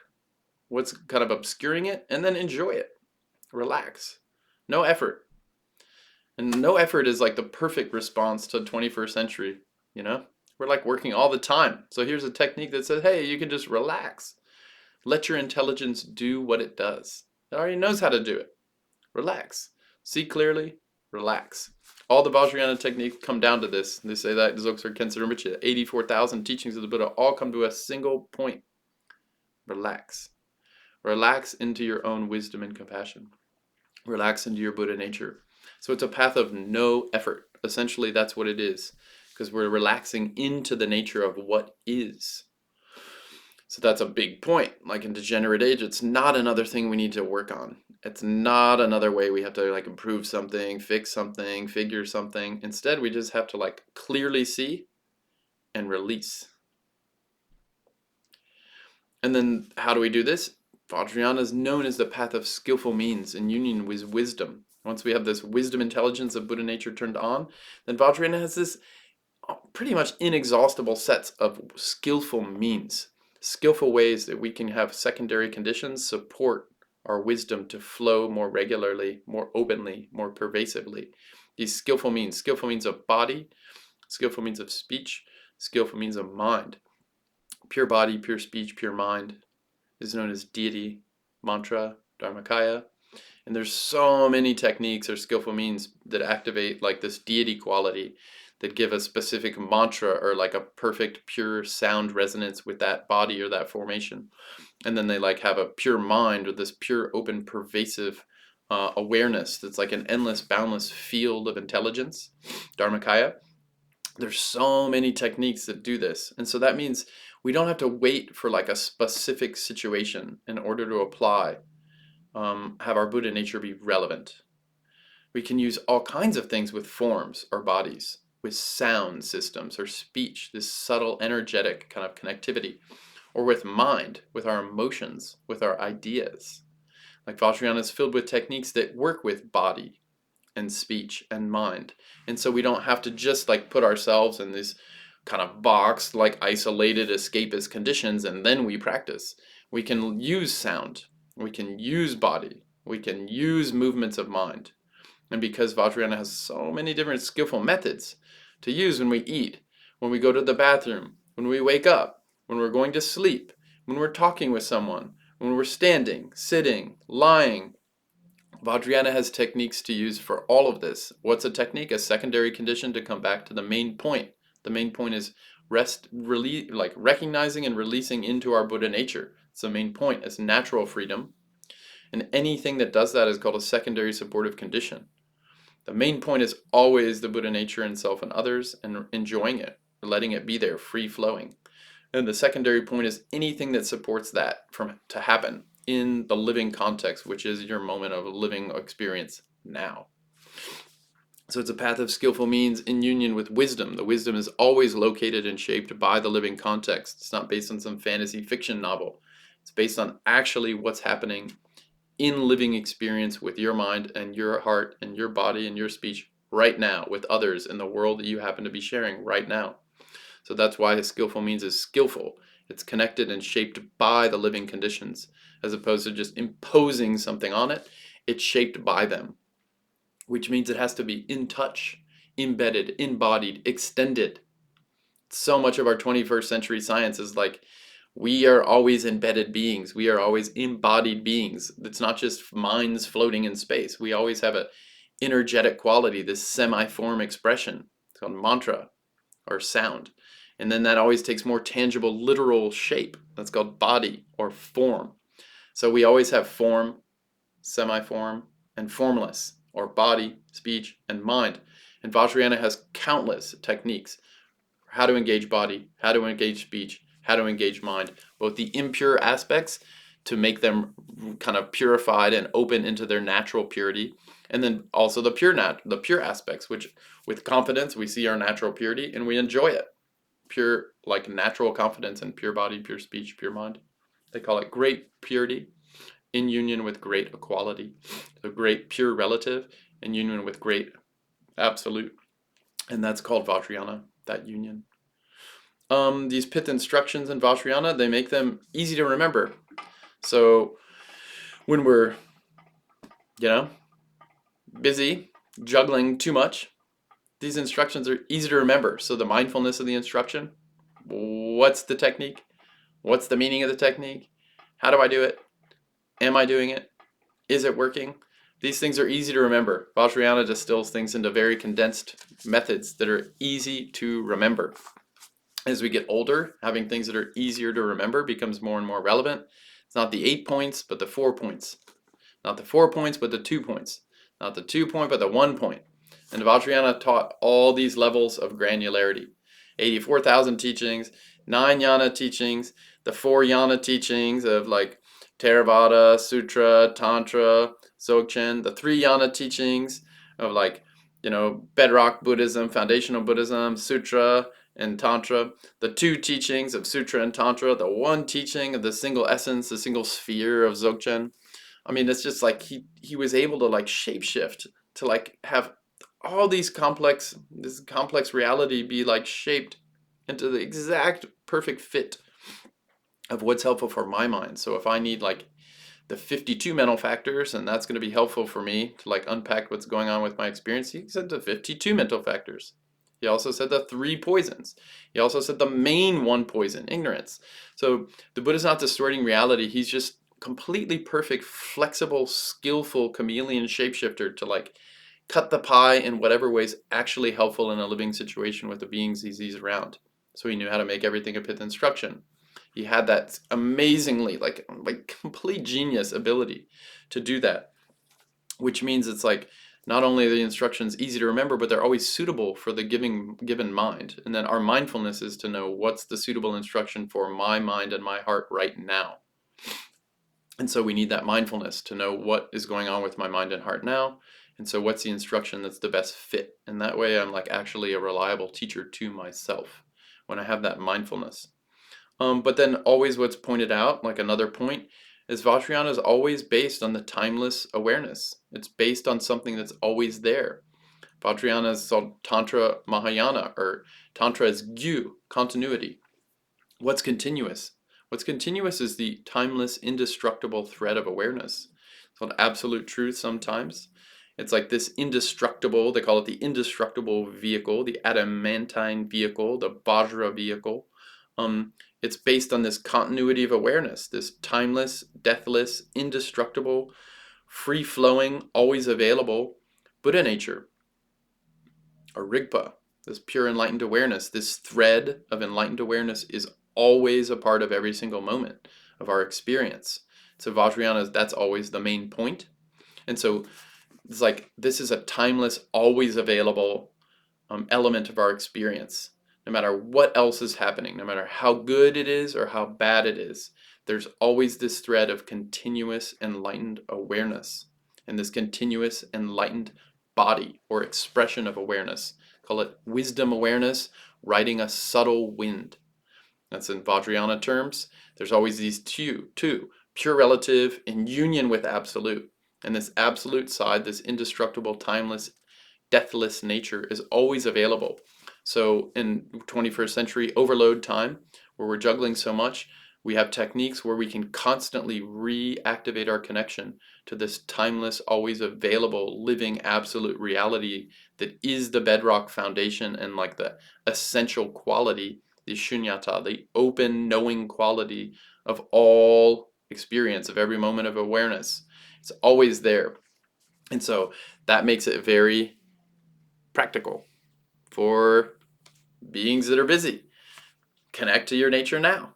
what's kind of obscuring it and then enjoy it. Relax. No effort. And no effort is like the perfect response to 21st century, We're like working all the time. So here's a technique that says, hey, you can just relax. Let your intelligence do what it does. It already knows how to do it. Relax. See clearly, relax. All the Vajrayana techniques come down to this. They say that Dzogchen Khyentse Rinpoche, 84,000 teachings of the Buddha all come to a single point. Relax. Relax into your own wisdom and compassion. Relax into your Buddha nature. So it's a path of no effort. Essentially, that's what it is, because we're relaxing into the nature of what is. So that's a big point. Like in Degenerate Age, it's not another thing we need to work on. It's not another way we have to like improve something, fix something, figure something. Instead, we just have to like clearly see and release. And then how do we do this? Vajrayana is known as the path of skillful means in union with wisdom. Once we have this wisdom intelligence of Buddha nature turned on, then Vajrayana has this pretty much inexhaustible sets of skillful means, skillful ways that we can have secondary conditions support our wisdom to flow more regularly, more openly, more pervasively. These skillful means of body, skillful means of speech, skillful means of mind. Pure body, pure speech, pure mind is known as deity, mantra, dharmakaya. And there's so many techniques or skillful means that activate like this deity quality that give a specific mantra or like a perfect pure sound resonance with that body or that formation. And then they like have a pure mind with this pure open pervasive awareness that's like an endless boundless field of intelligence, dharmakaya. There's so many techniques that do this. And so that means we don't have to wait for like a specific situation in order to apply, have our Buddha nature be relevant. We can use all kinds of things with forms or bodies, with sound systems or speech, this subtle energetic kind of connectivity, or with mind, with our emotions, with our ideas. Like Vajrayana is filled with techniques that work with body and speech and mind. And so we don't have to just like put ourselves in this kind of boxed, like isolated escapist conditions and then we practice. We can use sound, we can use body, we can use movements of mind. And because Vajrayana has so many different skillful methods to use when we eat, when we go to the bathroom, when we wake up, when we're going to sleep, when we're talking with someone, when we're standing, sitting, lying, Vajrayana has techniques to use for all of this. What's a technique? A secondary condition to come back to the main point. The main point is like recognizing and releasing into our Buddha nature. It's the main point. It's natural freedom. And anything that does that is called a secondary supportive condition. The main point is always the Buddha nature in self and others and enjoying it, letting it be there, free flowing. And the secondary point is anything that supports that to happen in the living context, which is your moment of living experience now. So it's a path of skillful means in union with wisdom. The wisdom is always located and shaped by the living context. It's not based on some fantasy fiction novel. It's based on actually what's happening in living experience with your mind and your heart and your body and your speech right now with others in the world that you happen to be sharing right now. So that's why skillful means is skillful. It's connected and shaped by the living conditions as opposed to just imposing something on it. It's shaped by them, which means it has to be in touch, embedded, embodied, extended. So much of our 21st century science is like, we are always embedded beings. We are always embodied beings. It's not just minds floating in space. We always have an energetic quality, this semi-form expression. It's called mantra or sound. And then that always takes more tangible, literal shape. That's called body or form. So we always have form, semi-form, and formless, or body, speech, and mind. And Vajrayana has countless techniques for how to engage body, how to engage speech, how to engage mind, both the impure aspects to make them kind of purified and open into their natural purity, and then also the pure aspects, which with confidence we see our natural purity and we enjoy it. Pure, like natural confidence and pure body, pure speech, pure mind. They call it great purity in union with great equality. So great pure relative in union with great absolute. And that's called Vajrayana, that union. These Pith instructions in Vajrayana, they make them easy to remember. So when we're, busy, juggling too much, these instructions are easy to remember. So the mindfulness of the instruction, what's the technique? What's the meaning of the technique? How do I do it? Am I doing it? Is it working? These things are easy to remember. Vajrayana distills things into very condensed methods that are easy to remember. As we get older, having things that are easier to remember becomes more and more relevant. It's not the 8 points, but the 4 points. Not the 4 points, but the 2 points. Not the 2 point, but the 1 point. And Vajrayana taught all these levels of granularity. 84,000 teachings, 9 yana teachings, the 4 yana teachings of like Theravada, Sutra, Tantra, Dzogchen, the 3 yana teachings of like, bedrock Buddhism, foundational Buddhism, Sutra, and Tantra, the 2 teachings of Sutra and Tantra, the 1 teaching of the single essence, the single sphere of Dzogchen. I mean, it's just like he was able to like shapeshift to like have all this complex reality be like shaped into the exact perfect fit of what's helpful for my mind. So if I need like the 52 mental factors, and that's going to be helpful for me to like unpack what's going on with my experience, he said the 52 mental factors. He also said the 3 poisons. He also said the main 1 poison, ignorance. So the Buddha's not distorting reality. He's just completely perfect, flexible, skillful chameleon shapeshifter to like cut the pie in whatever ways actually helpful in a living situation with the beings he sees around. So he knew how to make everything a Pith instruction. He had that amazingly like complete genius ability to do that, which means it's like not only are the instructions easy to remember, but they're always suitable for the given mind. And then our mindfulness is to know what's the suitable instruction for my mind and my heart right now. And so we need that mindfulness to know what is going on with my mind and heart now. And so what's the instruction that's the best fit? And that way I'm like actually a reliable teacher to myself when I have that mindfulness. But then always what's pointed out, like another point, is Vajrayana is always based on the timeless awareness. It's based on something that's always there. Vajrayana is called Tantra Mahayana, or Tantra is Gyu, continuity. What's continuous? What's continuous is the timeless, indestructible thread of awareness. It's called absolute truth sometimes. It's like this indestructible, they call it the indestructible vehicle, the adamantine vehicle, the Vajra vehicle. It's based on this continuity of awareness, this timeless, deathless, indestructible, free-flowing, always available Buddha nature, or Rigpa, this pure enlightened awareness. This thread of enlightened awareness is always a part of every single moment of our experience. So Vajrayana, that's always the main point. And so it's like this is a timeless, always available element of our experience. No matter what else is happening, no matter how good it is or how bad it is, there's always this thread of continuous enlightened awareness and this continuous enlightened body or expression of awareness. Call it wisdom awareness, riding a subtle wind. That's in Vajrayana terms. There's always these two, pure relative in union with absolute. And this absolute side, this indestructible, timeless, deathless nature is always available. So in 21st century overload time, where we're juggling so much, we have techniques where we can constantly reactivate our connection to this timeless, always available, living absolute reality that is the bedrock foundation and like the essential quality, the shunyata, the open knowing quality of all experience, of every moment of awareness. It's always there. And so that makes it very practical for beings that are busy. Connect to your nature now.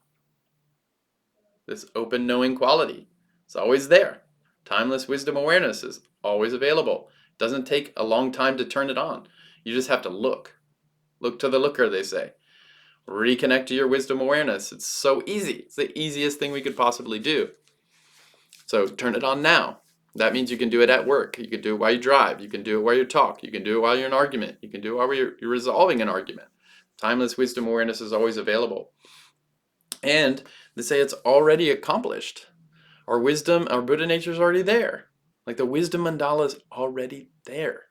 This open knowing quality is always there. Timeless wisdom awareness is always available. It doesn't take a long time to turn it on. You just have to look. Look to the looker, they say. Reconnect to your wisdom awareness. It's so easy. It's the easiest thing we could possibly do. So turn it on now. That means you can do it at work. You can do it while you drive. You can do it while you talk. You can do it while you're in an argument. You can do it while you're resolving an argument. Timeless wisdom awareness is always available. And they say it's already accomplished. Our wisdom, our Buddha nature is already there. Like the Wisdom Mandala is already there.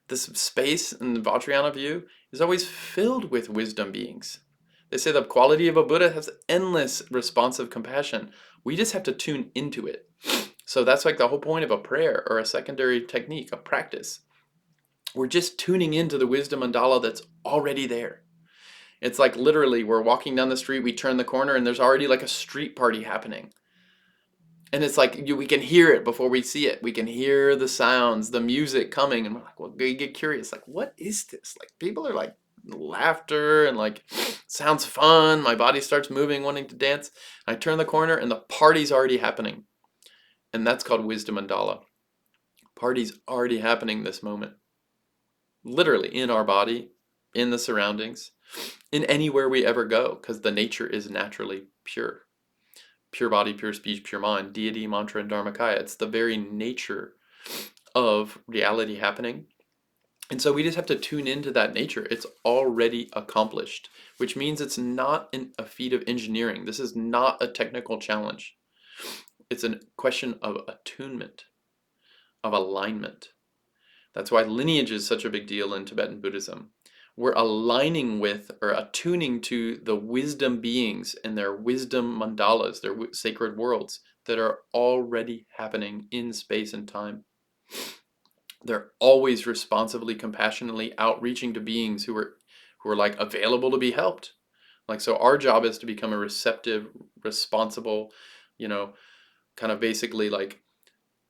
This space in the Vajrayana view is always filled with wisdom beings. They say the quality of a Buddha has endless responsive compassion. We just have to tune into it. So that's like the whole point of a prayer or a secondary technique, a practice. We're just tuning into the Wisdom Mandala that's already there. It's like literally we're walking down the street, we turn the corner, and there's already like a street party happening. And it's like we can hear it before we see it. We can hear the sounds, the music coming, and we're like, well, we get curious, like, what is this? Like, people are like laughter and like sounds fun. My body starts moving, wanting to dance. I turn the corner, and the party's already happening. And that's called Wisdom Mandala. Party's already happening this moment. Literally in our body, in the surroundings, in anywhere we ever go, because the nature is naturally pure. Pure body, pure speech, pure mind, deity, mantra, and dharmakaya. It's the very nature of reality happening. And so we just have to tune into that nature. It's already accomplished, which means it's not a feat of engineering. This is not a technical challenge. It's a question of attunement, of alignment. That's why lineage is such a big deal in Tibetan Buddhism. We're aligning with or attuning to the wisdom beings and their wisdom mandalas, their sacred worlds that are already happening in space and time. They're always responsively, compassionately outreaching to beings who are like available to be helped. Like, so our job is to become a receptive, responsible, kind of basically like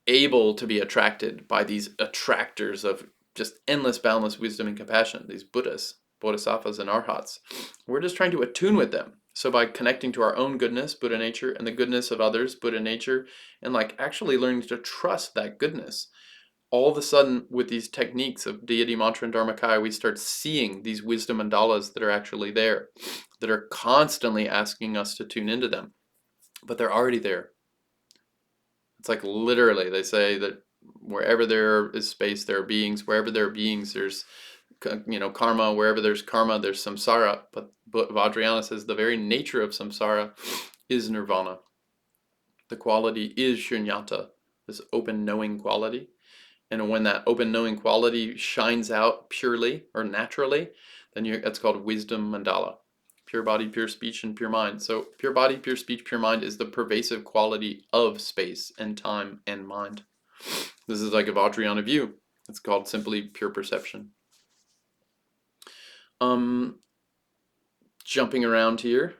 able to be attracted by these attractors of just endless, boundless wisdom and compassion, these Buddhas, Bodhisattvas, and Arhats. We're just trying to attune with them. So by connecting to our own goodness, Buddha nature, and the goodness of others, Buddha nature, and like actually learning to trust that goodness, all of a sudden with these techniques of deity, mantra, and dharmakaya, we start seeing these wisdom mandalas that are actually there, that are constantly asking us to tune into them, but they're already there. It's like literally, they say that wherever there is space, there are beings. Wherever there are beings, there's karma. Wherever there's karma, there's samsara. But Vajrayana says the very nature of samsara is nirvana. The quality is shunyata, this open knowing quality. And when that open knowing quality shines out purely or naturally, then that's called wisdom mandala. Pure body, pure speech, and pure mind. So pure body, pure speech, pure mind is the pervasive quality of space and time and mind. This is like a Vajrayana view. It's called simply pure perception. Jumping around here.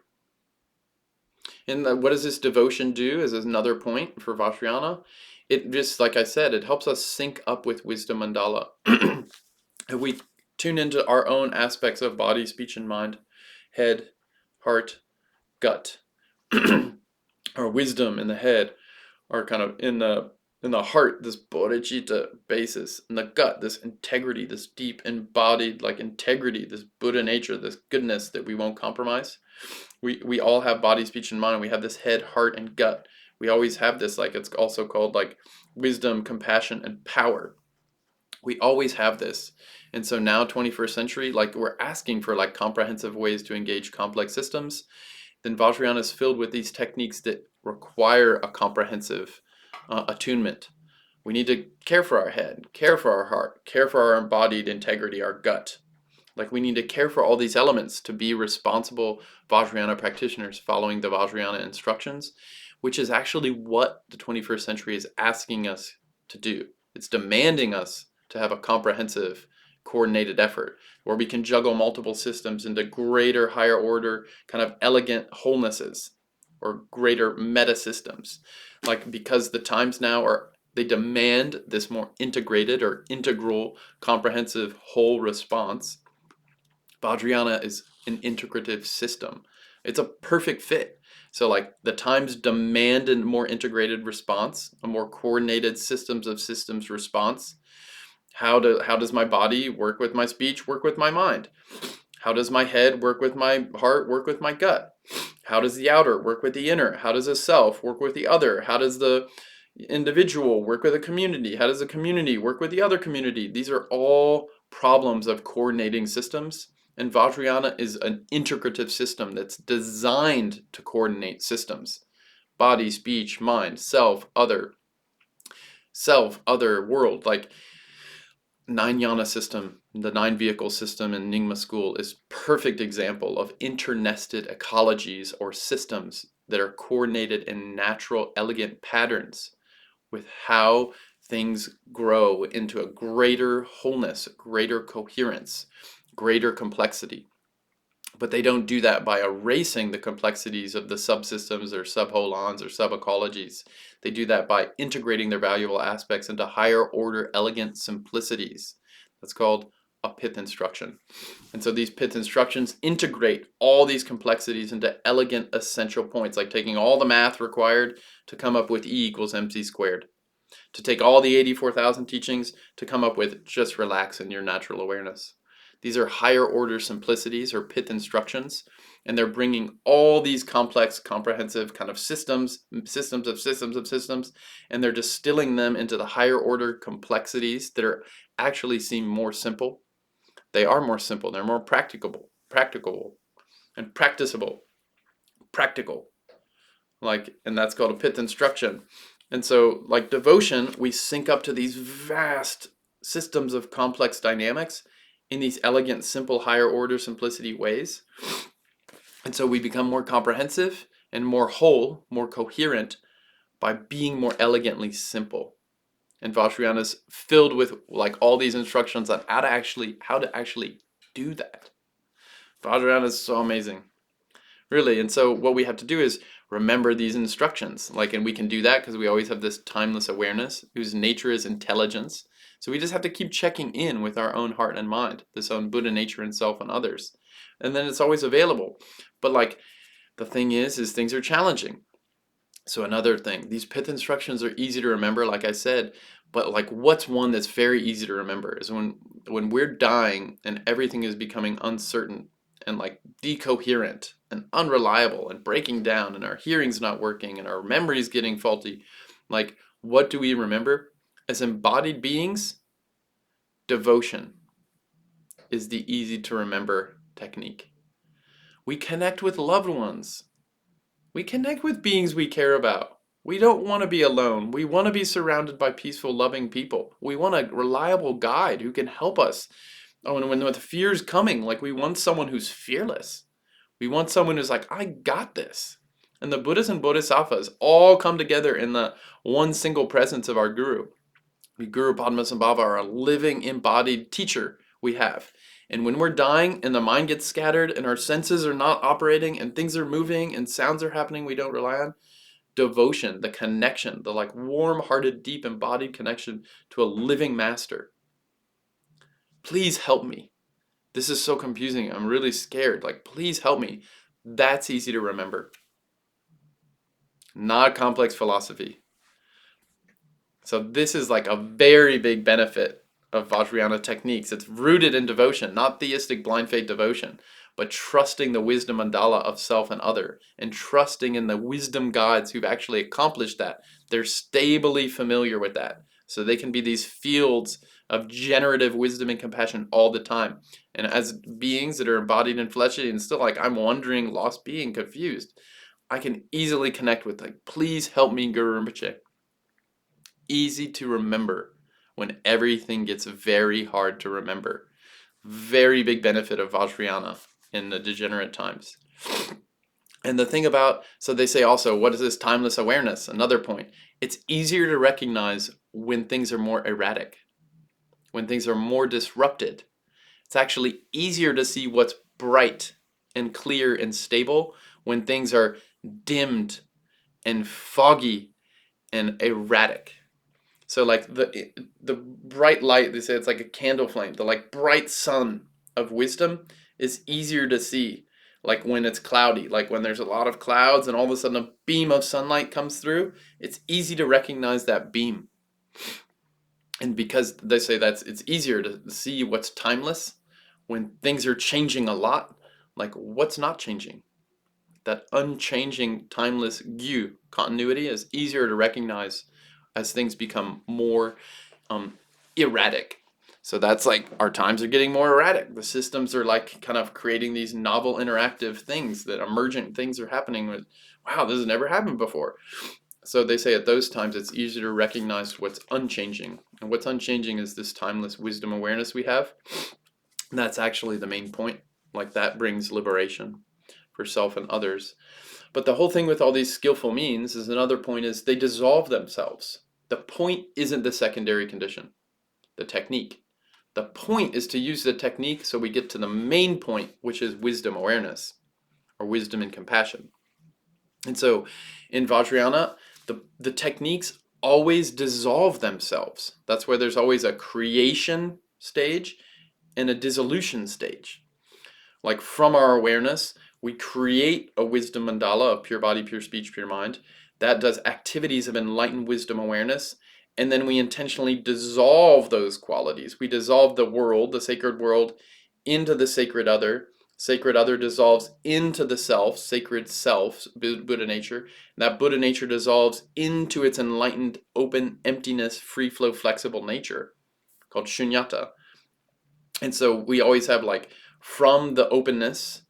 And what does this devotion do as another point for Vajrayana? It just, like I said, it helps us sync up with Wisdom Mandala. If we tune into our own aspects of body, speech, and mind, head, heart, gut, our wisdom in the head, are kind of in the heart, this bodhicitta basis, in the gut, this integrity, this deep embodied like integrity, this Buddha nature, this goodness that we won't compromise. We all have body, speech, and mind. We have this head, heart, and gut. We always have this, like it's also called like wisdom, compassion, and power. We always have this. And so now 21st century, like we're asking for like comprehensive ways to engage complex systems. Then Vajrayana is filled with these techniques that require a comprehensive attunement. We need to care for our head, care for our heart, care for our embodied integrity, our gut. Like we need to care for all these elements to be responsible Vajrayana practitioners following the Vajrayana instructions, which is actually what the 21st century is asking us to do. It's demanding us to have a comprehensive, coordinated effort where we can juggle multiple systems into greater, higher order, kind of elegant wholenesses or greater meta systems. Like because the times now they demand this more integrated or integral, comprehensive whole response. Vajrayana is an integrative system. It's a perfect fit. So like the times demand a more integrated response, a more coordinated systems of systems response. How does my body work with my speech, work with my mind? How does my head work with my heart, work with my gut? How does the outer work with the inner? How does a self work with the other? How does the individual work with a community? How does a community work with the other community? These are all problems of coordinating systems. And Vajrayana is an integrative system that's designed to coordinate systems. Body, speech, mind, self, other, world. Like 9-yana system, the 9-vehicle system in Nyingma school is perfect example of internested ecologies or systems that are coordinated in natural, elegant patterns with how things grow into a greater wholeness, greater coherence, greater complexity. But they don't do that by erasing the complexities of the subsystems or subholons or subecologies. They do that by integrating their valuable aspects into higher order, elegant simplicities. That's called a Pith instruction. And so these Pith instructions integrate all these complexities into elegant essential points, like taking all the math required to come up with E equals mc squared, to take all the 84,000 teachings to come up with just relax in your natural awareness. These are higher order simplicities or Pith instructions, and they're bringing all these complex, comprehensive kind of systems, and they're distilling them into the higher order complexities that are actually seem more simple. They are more simple. They're more practicable, and practical. And that's called a Pith instruction. And so, like devotion, we sync up to these vast systems of complex dynamics in these elegant, simple, higher order simplicity ways. And so we become more comprehensive and more whole, more coherent by being more elegantly simple. And Vajrayana is filled with like all these instructions on how to actually do that. Vajrayana is so amazing, really. And so what we have to do is remember these instructions, and we can do that because we always have this timeless awareness whose nature is intelligence. So we just have to keep checking in with our own heart and mind, this own Buddha nature and self and others, and then it's always available. But the thing is things are challenging. So another thing, these Pith instructions are easy to remember, like I said, but what's one that's very easy to remember is when we're dying and everything is becoming uncertain and decoherent and unreliable and breaking down and our hearing's not working and our memory's getting faulty. What do we remember? As embodied beings, devotion is the easy to remember technique. We connect with loved ones. We connect with beings we care about. We don't want to be alone. We want to be surrounded by peaceful, loving people. We want a reliable guide who can help us. Oh, and when the fear's coming, we want someone who's fearless. We want someone who's like, I got this. And the Buddhas and Bodhisattvas all come together in the one single presence of our Guru. Guru Padmasambhava are a living embodied teacher we have. And when we're dying and the mind gets scattered and our senses are not operating and things are moving and sounds are happening we don't rely on, devotion, the connection, the warm-hearted, deep embodied connection to a living master. Please help me. This is so confusing. I'm really scared. Please help me. That's easy to remember. Not complex philosophy. So this is a very big benefit of Vajrayana techniques. It's rooted in devotion, not theistic blind faith devotion, but trusting the wisdom mandala of self and other, and trusting in the wisdom guides who've actually accomplished that. They're stably familiar with that. So they can be these fields of generative wisdom and compassion all the time. And as beings that are embodied in fleshly and still I'm wandering, lost being, confused, I can easily connect with please help me, Guru Rinpoche. Easy to remember when everything gets very hard to remember. Very big benefit of Vajrayana in the degenerate times. And the thing so they say also, what is this timeless awareness? Another point. It's easier to recognize when things are more erratic, when things are more disrupted. It's actually easier to see what's bright and clear and stable when things are dimmed and foggy and erratic. So the bright light, they say it's like a candle flame. The bright sun of wisdom is easier to see when it's cloudy, when there's a lot of clouds and all of a sudden a beam of sunlight comes through. It's easy to recognize that beam. And because they say it's easier to see what's timeless when things are changing a lot, what's not changing. That unchanging, timeless gyu, continuity, is easier to recognize as things become more erratic. So that's our times are getting more erratic. The systems are kind of creating these novel interactive things, that emergent things are happening with, wow, this has never happened before. So they say at those times it's easier to recognize what's unchanging. And what's unchanging is this timeless wisdom awareness we have. And that's actually the main point. That brings liberation for self and others. But the whole thing with all these skillful means is another point is they dissolve themselves. The point isn't the secondary condition, the technique. The point is to use the technique so we get to the main point, which is wisdom awareness, or wisdom and compassion. And so in Vajrayana, the techniques always dissolve themselves. That's where there's always a creation stage and a dissolution stage. Like from our awareness, we create a wisdom mandala of pure body, pure speech, pure mind that does activities of enlightened wisdom awareness. And then we intentionally dissolve those qualities. We dissolve the world, the sacred world, into the sacred other. Sacred other dissolves into the self, sacred self, Buddha nature. And that Buddha nature dissolves into its enlightened, open, emptiness, free flow, flexible nature called shunyata. And so we always have like from the openness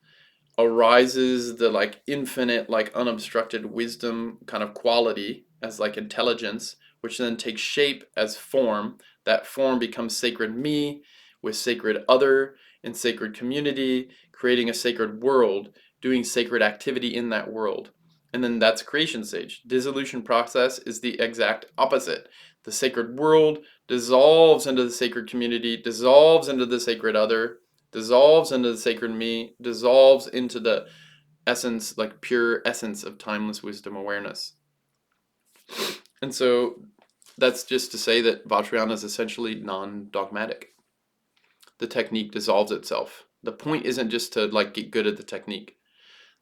arises the like infinite, like unobstructed wisdom kind of quality as like intelligence, which then takes shape as form. That form becomes sacred me with sacred other and sacred community, creating a sacred world, doing sacred activity in that world. And then that's creation stage. Dissolution process is the exact opposite. The sacred world dissolves into the sacred community, dissolves into the sacred other, dissolves into the sacred me, dissolves into the essence, like pure essence of timeless wisdom awareness. And so that's just to say that Vajrayana is essentially non-dogmatic. The technique dissolves itself. The point isn't just to like get good at the technique.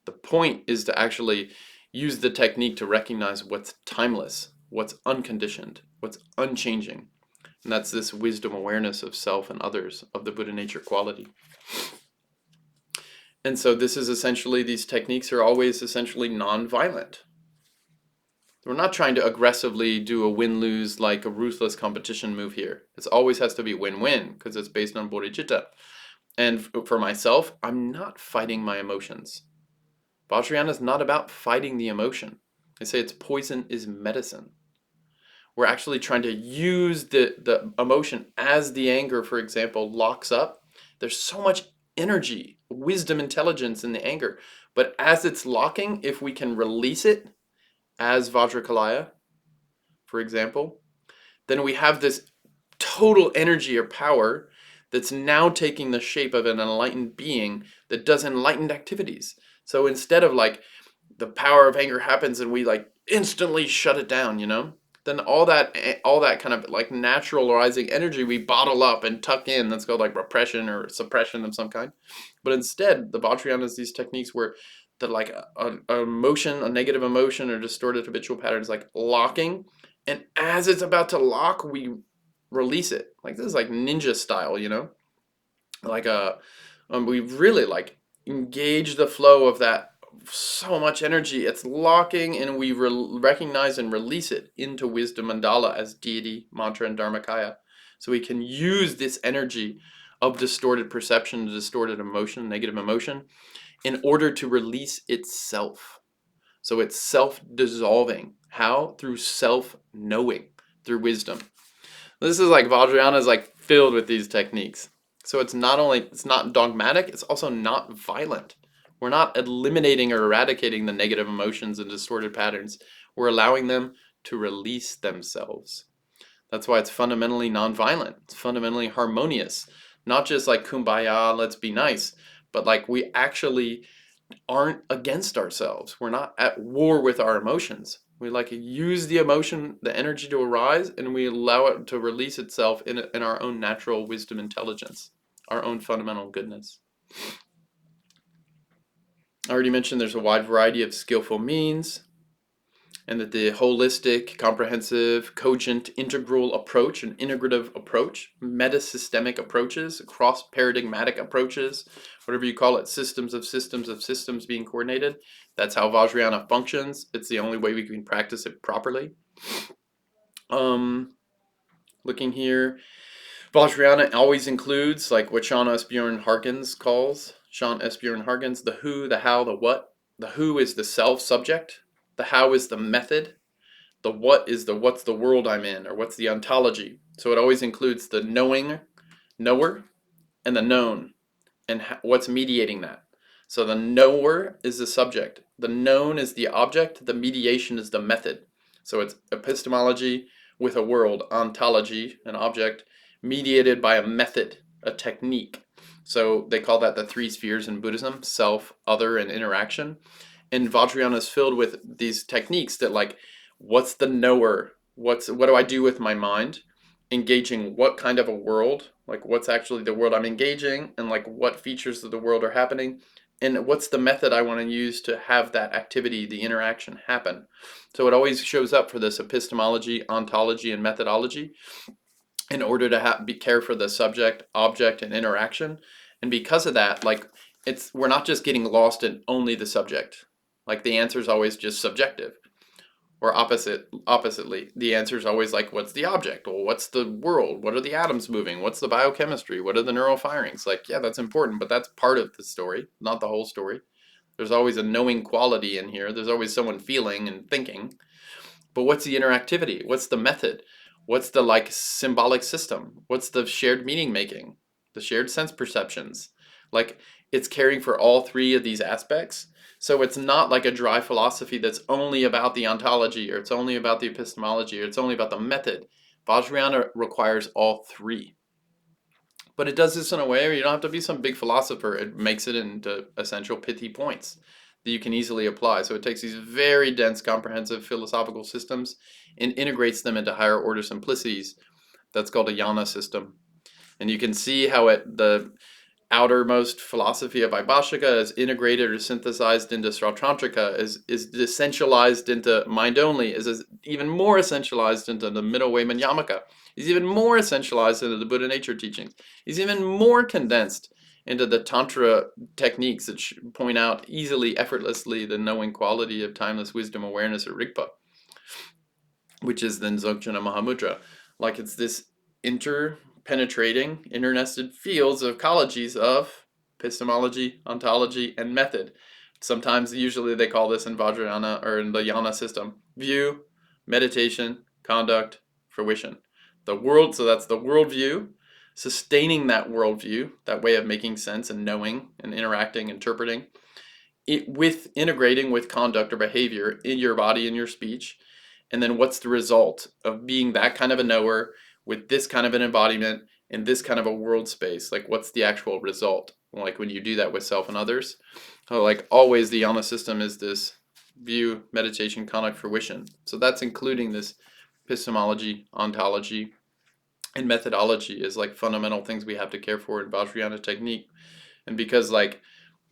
The point is to actually use the technique to recognize what's timeless, what's unconditioned, what's unchanging. And that's this wisdom awareness of self and others, of the Buddha nature quality. And so this is essentially, these techniques are always essentially non-violent. We're not trying to aggressively do a win-lose, like a ruthless competition move here. It always has to be win-win because it's based on bodhicitta. And for myself, I'm not fighting my emotions. Vajrayana is not about fighting the emotion. They say it's poison is medicine. We're actually trying to use the emotion as the anger, for example, locks up. There's so much energy, wisdom, intelligence in the anger. But as it's locking, if we can release it as Vajrakalaya, for example, then we have this total energy or power that's now taking the shape of an enlightened being that does enlightened activities. So instead of like the power of anger happens and we like instantly shut it down, then all that kind of like natural rising energy we bottle up and tuck in. That's called like repression or suppression of some kind. But instead, the Vajrayana is these techniques where the like a emotion, a negative emotion or distorted habitual pattern is like locking, and as it's about to lock, we release it. Like this is like ninja style, like we really like engage the flow of that so much energy. It's locking, and we recognize and release it into Wisdom Mandala as deity, mantra, and dharmakaya. So we can use this energy of distorted perception, distorted emotion, negative emotion, in order to release itself. So it's self-dissolving. How? Through self-knowing, through wisdom. This is like Vajrayana is like filled with these techniques. So it's not dogmatic, it's also not violent. We're not eliminating or eradicating the negative emotions and distorted patterns. We're allowing them to release themselves. That's why it's fundamentally nonviolent. It's fundamentally harmonious. Not just like kumbaya, let's be nice, but like we actually aren't against ourselves. We're not at war with our emotions. We like use the emotion, the energy to arise, and we allow it to release itself in our own natural wisdom, intelligence, our own fundamental goodness. I already mentioned there's a wide variety of skillful means, and that the holistic, comprehensive, cogent, integral approach, an integrative approach, meta-systemic approaches, cross-paradigmatic approaches, whatever you call it, systems of systems being coordinated. That's how Vajrayana functions. It's the only way we can practice it properly. Looking here, Vajrayana always includes, like what Sean S. Bjorn Harkins calls, the who, the how, the what. The who is the self-subject. The how is the method. The what is the what's the world I'm in, or what's the ontology. So it always includes the knowing, knower, and the known, and what's mediating that. So the knower is the subject. The known is the object. The mediation is the method. So it's epistemology with a world, ontology, an object, mediated by a method, a technique. So they call that the three spheres in Buddhism: self, other, and interaction. And Vajrayana is filled with these techniques that like, what's the knower? What do I do with my mind? engaging what kind of a world, like what's actually the world I'm engaging, and like what features of the world are happening, and what's the method I want to use to have that activity, the interaction happen. So it always shows up for this epistemology, ontology, and methodology in order to care for the subject, object, and interaction. And because of that, like we're not just getting lost in only the subject. Like the answer is always just subjective. Or oppositely, the answer is always like, what's the object? Well, what's the world? What are the atoms moving? What's the biochemistry? What are the neural firings? Like, yeah, that's important, but that's part of the story, not the whole story. There's always a knowing quality in here. There's always someone feeling and thinking. But what's the interactivity? What's the method? What's the like symbolic system? What's the shared meaning making? The shared sense perceptions? Like it's caring for all three of these aspects. So it's not like a dry philosophy that's only about the ontology, or it's only about the epistemology, or it's only about the method. Vajrayana requires all three. But it does this in a way where you don't have to be some big philosopher. It makes it into essential pithy points that you can easily apply. So it takes these very dense, comprehensive philosophical systems and integrates them into higher order simplicities. That's called a yana system. And you can see how the outermost philosophy of Vaibhashika is integrated or synthesized into Srautantrika, is essentialized into mind only, is even more essentialized into the middle way Madhyamaka, is even more essentialized into the Buddha nature teachings, is even more condensed into the Tantra techniques that point out easily, effortlessly the knowing quality of timeless wisdom awareness or Rigpa, which is then Dzogchen Mahamudra. Like it's this interpenetrating, internested fields of ecologies of epistemology, ontology, and method. Sometimes, usually they call this in Vajrayana or in the yana system, view, meditation, conduct, fruition. The world, so that's the worldview, sustaining that worldview, that way of making sense and knowing and interacting, interpreting, with integrating with conduct or behavior in your body and your speech. And then what's the result of being that kind of a knower with this kind of an embodiment in this kind of a world space? Like what's the actual result? Like when you do that with self and others. So like always the yana system is this view, meditation, conduct, fruition. So that's including this epistemology, ontology, and methodology is like fundamental things we have to care for in Vajrayana technique. And because like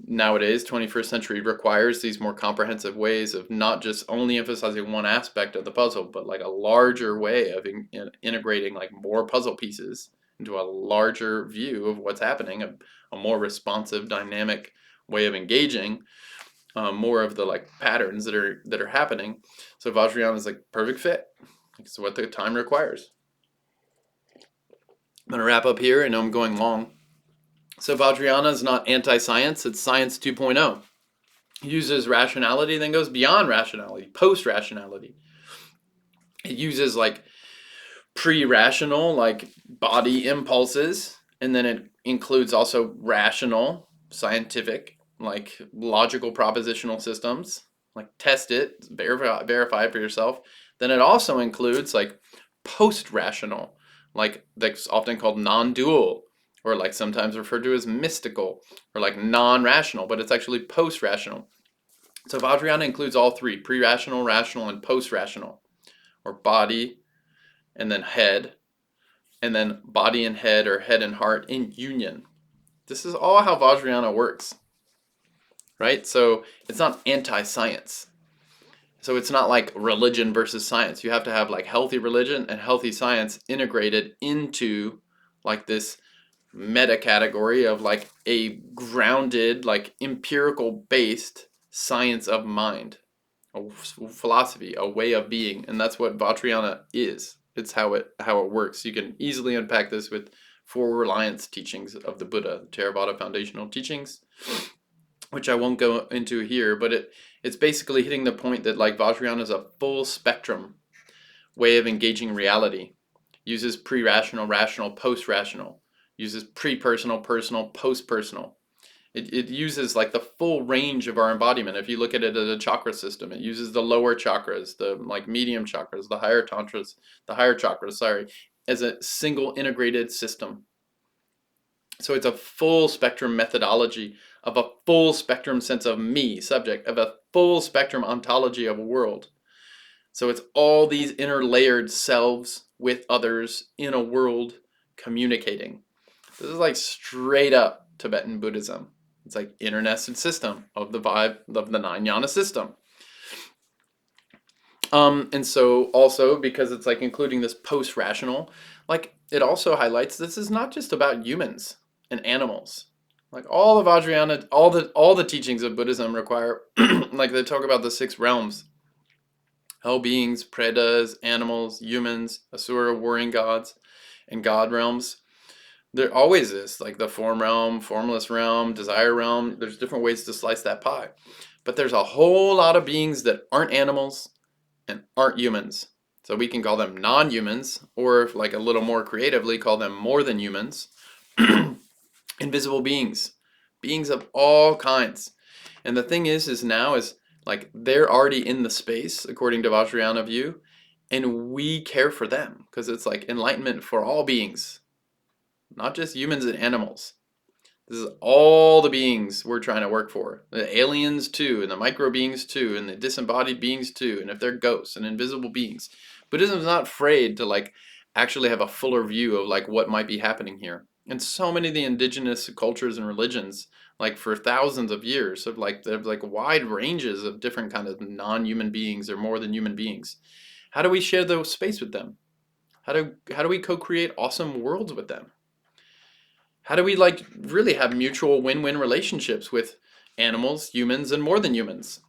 nowadays 21st century requires these more comprehensive ways of not just only emphasizing one aspect of the puzzle, but like a larger way of integrating like more puzzle pieces into a larger view of what's happening, a more responsive, dynamic way of engaging, more of the like patterns that are happening. So Vajrayana is like perfect fit. It's what the time requires. I'm gonna wrap up here. I know I'm going long. So Vajrayana is not anti-science, it's science 2.0. It uses rationality, then goes beyond rationality, post-rationality. It uses like pre-rational, like body impulses, and then it includes also rational, scientific, like logical propositional systems, like test it, verify it for yourself. Then it also includes like post-rational, like that's often called non-dual, or like sometimes referred to as mystical, or like non-rational, but it's actually post-rational. So Vajrayana includes all three, pre-rational, rational, and post-rational, or body, and then head, and then body and head, or head and heart in union. This is all how Vajrayana works, right? So it's not anti-science. So it's not like religion versus science. You have to have like healthy religion and healthy science integrated into like this meta category of like a grounded, like empirical based science of mind, a philosophy, a way of being. And that's what Vajrayana is. It's how it works. You can easily unpack this with 4 reliance teachings of the Buddha, Theravada foundational teachings, which I won't go into here, but it's basically hitting the point that like Vajrayana is a full spectrum way of engaging reality. Uses pre-rational, rational, post-rational. Uses pre-personal, personal, post-personal. It uses like the full range of our embodiment. If you look at it as a chakra system, it uses the lower chakras, the like medium chakras, the higher chakras, as a single integrated system. So it's a full spectrum methodology of a full spectrum sense of me, subject, of a full spectrum ontology of a world. So it's all these interlayered selves with others in a world communicating. This is like straight up Tibetan Buddhism. It's like internested system of the vibe of the nine jhana system. And so also because it's like including this post-rational, like it also highlights this is not just about humans and animals. Like all of Vajrayana, all the teachings of Buddhism require, like they talk about the six realms: hell beings, pretas, animals, humans, asura, warring gods, and god realms. There always is like the form realm, formless realm, desire realm. There's different ways to slice that pie, but there's a whole lot of beings that aren't animals and aren't humans. So we can call them non-humans, or like a little more creatively, call them more than humans. Invisible beings, beings of all kinds. And the thing is now is like they're already in the space according to Vajrayana view, and we care for them because it's like enlightenment for all beings, not just humans and animals. This is all the beings we're trying to work for. The aliens too, and the micro beings too, and the disembodied beings too, and if they're ghosts and invisible beings. Buddhism is not afraid to like actually have a fuller view of like what might be happening here. And so many of the indigenous cultures and religions, like for thousands of years, have like there's like wide ranges of different kind of non-human beings or more than human beings. How do we share the space with them? How do we co-create awesome worlds with them? How do we like really have mutual win-win relationships with animals, humans, and more than humans?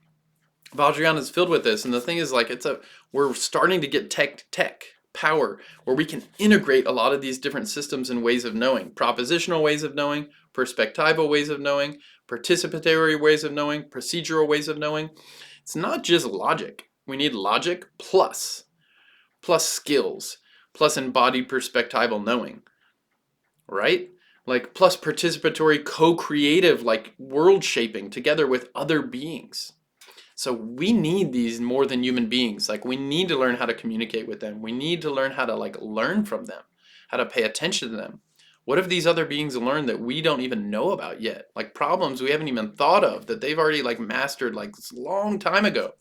Vajrayana is filled with this, and the thing is like we're starting to get tech power where we can integrate a lot of these different systems and ways of knowing, propositional ways of knowing, perspectival ways of knowing, participatory ways of knowing, procedural ways of knowing. It's not just logic. We need logic plus skills, plus embodied perspectival knowing, right? Like plus participatory co-creative like world shaping together with other beings. So we need these more than human beings. Like we need to learn how to communicate with them. We need to learn how to like learn from them, how to pay attention to them. What have these other beings learned that we don't even know about yet? Like problems we haven't even thought of that they've already like mastered like this long time ago.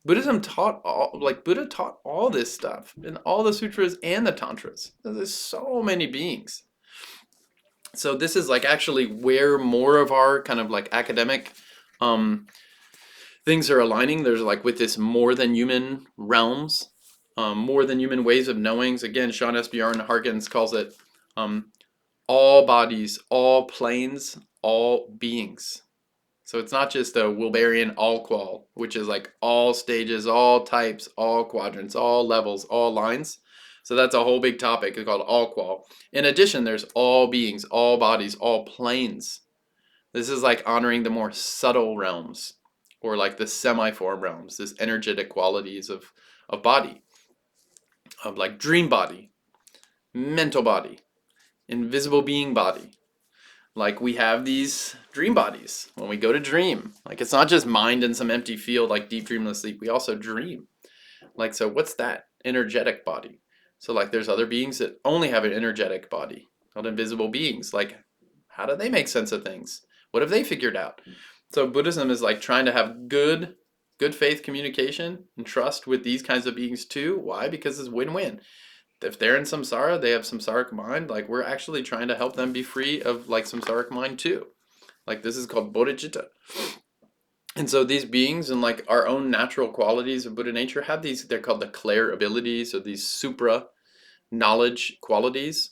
Buddhism taught all, like Buddha taught all this stuff in all the sutras and the tantras. There's so many beings. So this is like actually where more of our kind of like academic things are aligning. There's like with this more than human realms, more than human ways of knowings. Again, Sean S. Bjorn Harkins calls it all bodies, all planes, all beings. So it's not just a Wilberian all qual, which is like all stages, all types, all quadrants, all levels, all lines. So that's a whole big topic called all qual. In addition, there's all beings, all bodies, all planes. This is like honoring the more subtle realms, or like the semi-form realms, this energetic qualities of body, of like dream body, mental body, invisible being body. Like we have these dream bodies when we go to dream. Like it's not just mind in some empty field like deep dreamless sleep. We also dream. Like so what's that? Energetic body. So like there's other beings that only have an energetic body, called invisible beings. Like how do they make sense of things? What have they figured out? So Buddhism is like trying to have good faith communication and trust with these kinds of beings too. Why? Because it's win-win. If they're in samsara, they have samsaric mind, like we're actually trying to help them be free of like samsaric mind too. Like this is called Bodhichitta. And so these beings and like our own natural qualities of Buddha nature have these, they're called the clair abilities, or these supra knowledge qualities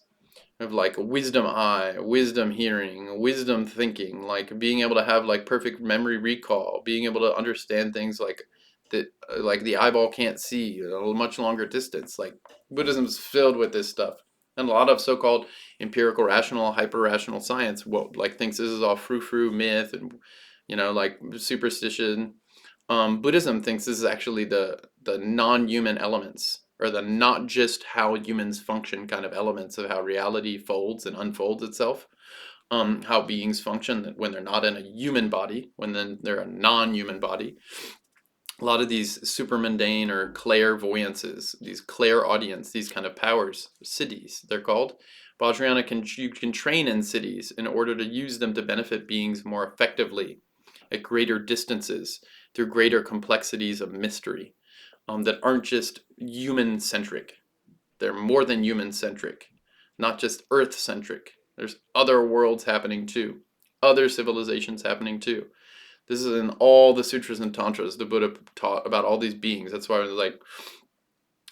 of like wisdom eye, wisdom hearing, wisdom thinking, like being able to have like perfect memory recall, being able to understand things like the eyeball can't see at a much longer distance. Like Buddhism's filled with this stuff. And a lot of so-called empirical rational, hyper-rational science like thinks this is all frou-frou myth and like superstition. Buddhism thinks this is actually the non-human elements, or the not just how humans function kind of elements of how reality folds and unfolds itself. How beings function when they're not in a human body, when then they're a non-human body. A lot of these supermundane or clairvoyances, these clairaudience, these kind of powers, siddhis, they're called. Vajrayana you can train in siddhis in order to use them to benefit beings more effectively at greater distances through greater complexities of mystery. that aren't just human-centric. They're more than human-centric, not just Earth-centric. There's other worlds happening too, other civilizations happening too. This is in all the sutras and tantras the Buddha taught about all these beings. That's why it's like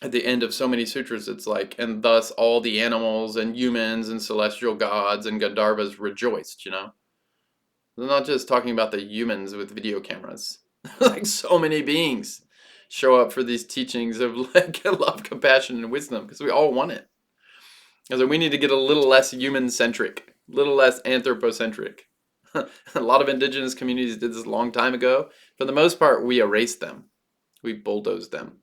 at the end of so many sutras, it's like, and thus all the animals and humans and celestial gods and Gandharvas rejoiced, you know? They're not just talking about the humans with video cameras. Like so many beings show up for these teachings of like love, compassion, and wisdom because we all want it. And so we need to get a little less human-centric, a little less anthropocentric. A lot of indigenous communities did this a long time ago. For the most part, we erased them. We bulldozed them.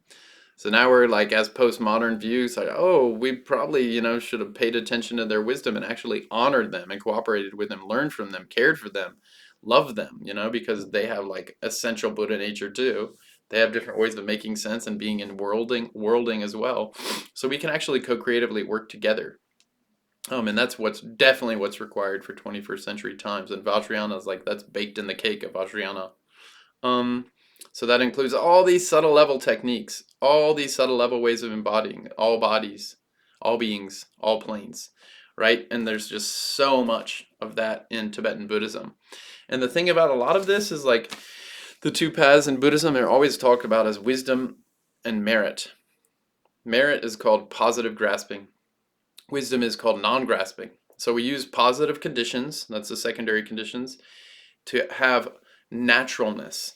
So now we're like, as postmodern views, like, oh, we probably, should have paid attention to their wisdom and actually honored them and cooperated with them, learned from them, cared for them, loved them, because they have like essential Buddha nature too. They have different ways of making sense and being in worlding as well. So we can actually co-creatively work together. And that's definitely what's required for 21st century times. And Vajrayana is like, that's baked in the cake of Vajrayana. So that includes all these subtle level techniques, all these subtle level ways of embodying all bodies, all beings, all planes, right? And there's just so much of that in Tibetan Buddhism. And the thing about a lot of this is like the two paths in Buddhism are always talked about as wisdom and merit. Merit is called positive grasping. Wisdom is called non-grasping. So we use positive conditions, that's the secondary conditions, to have naturalness,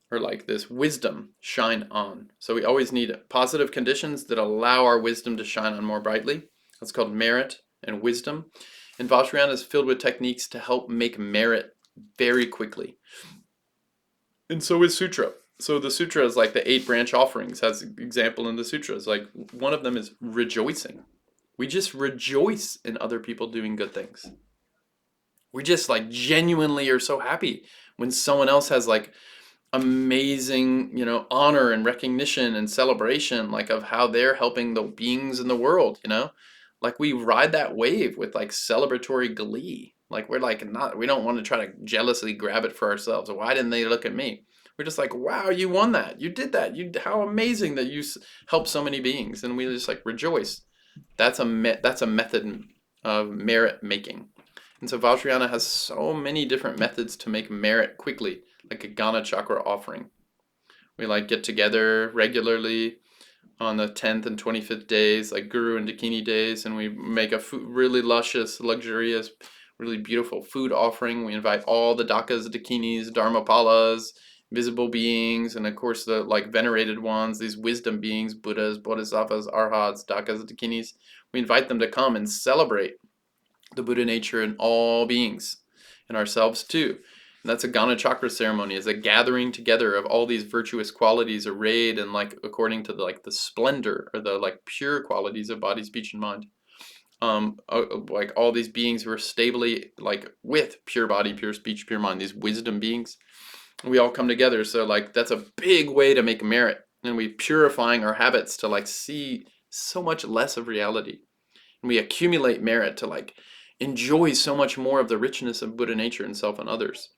or like this wisdom shine on. So we always need positive conditions that allow our wisdom to shine on more brightly. That's called merit and wisdom. And Vajrayana is filled with techniques to help make merit very quickly. And so is Sutra. So the Sutra is like the 8 branch offerings, has an example in the Sutras. Like one of them is rejoicing. We just rejoice in other people doing good things. We just like genuinely are so happy when someone else has like amazing, honor and recognition and celebration, like of how they're helping the beings in the world, like we ride that wave with like celebratory glee. Like we're like we don't want to try to jealously grab it for ourselves. Why didn't they look at me? We're just like, wow, you won that. You did that. How amazing that you helped so many beings. And we just like rejoice. That's a method of merit making. And so Vajrayana has so many different methods to make merit quickly, like a Ghana chakra offering. We like get together regularly on the 10th and 25th days, like Guru and Dakini days, and we make a really luscious, luxurious, really beautiful food offering. We invite all the Dakas, Dakinis, Dharmapalas, visible beings, and of course the like venerated ones, these wisdom beings, Buddhas, Bodhisattvas, Arhats, Dakas, Dakinis. We invite them to come and celebrate the Buddha nature in all beings, and ourselves too. And that's a Ghana chakra ceremony, is a gathering together of all these virtuous qualities arrayed and like according to the splendor or the like pure qualities of body, speech, and mind. Like all these beings who are stably like with pure body, pure speech, pure mind, these wisdom beings. We all come together. So like that's a big way to make merit, and we purifying our habits to like see so much less of reality. And we accumulate merit to like enjoy so much more of the richness of Buddha nature in self and others.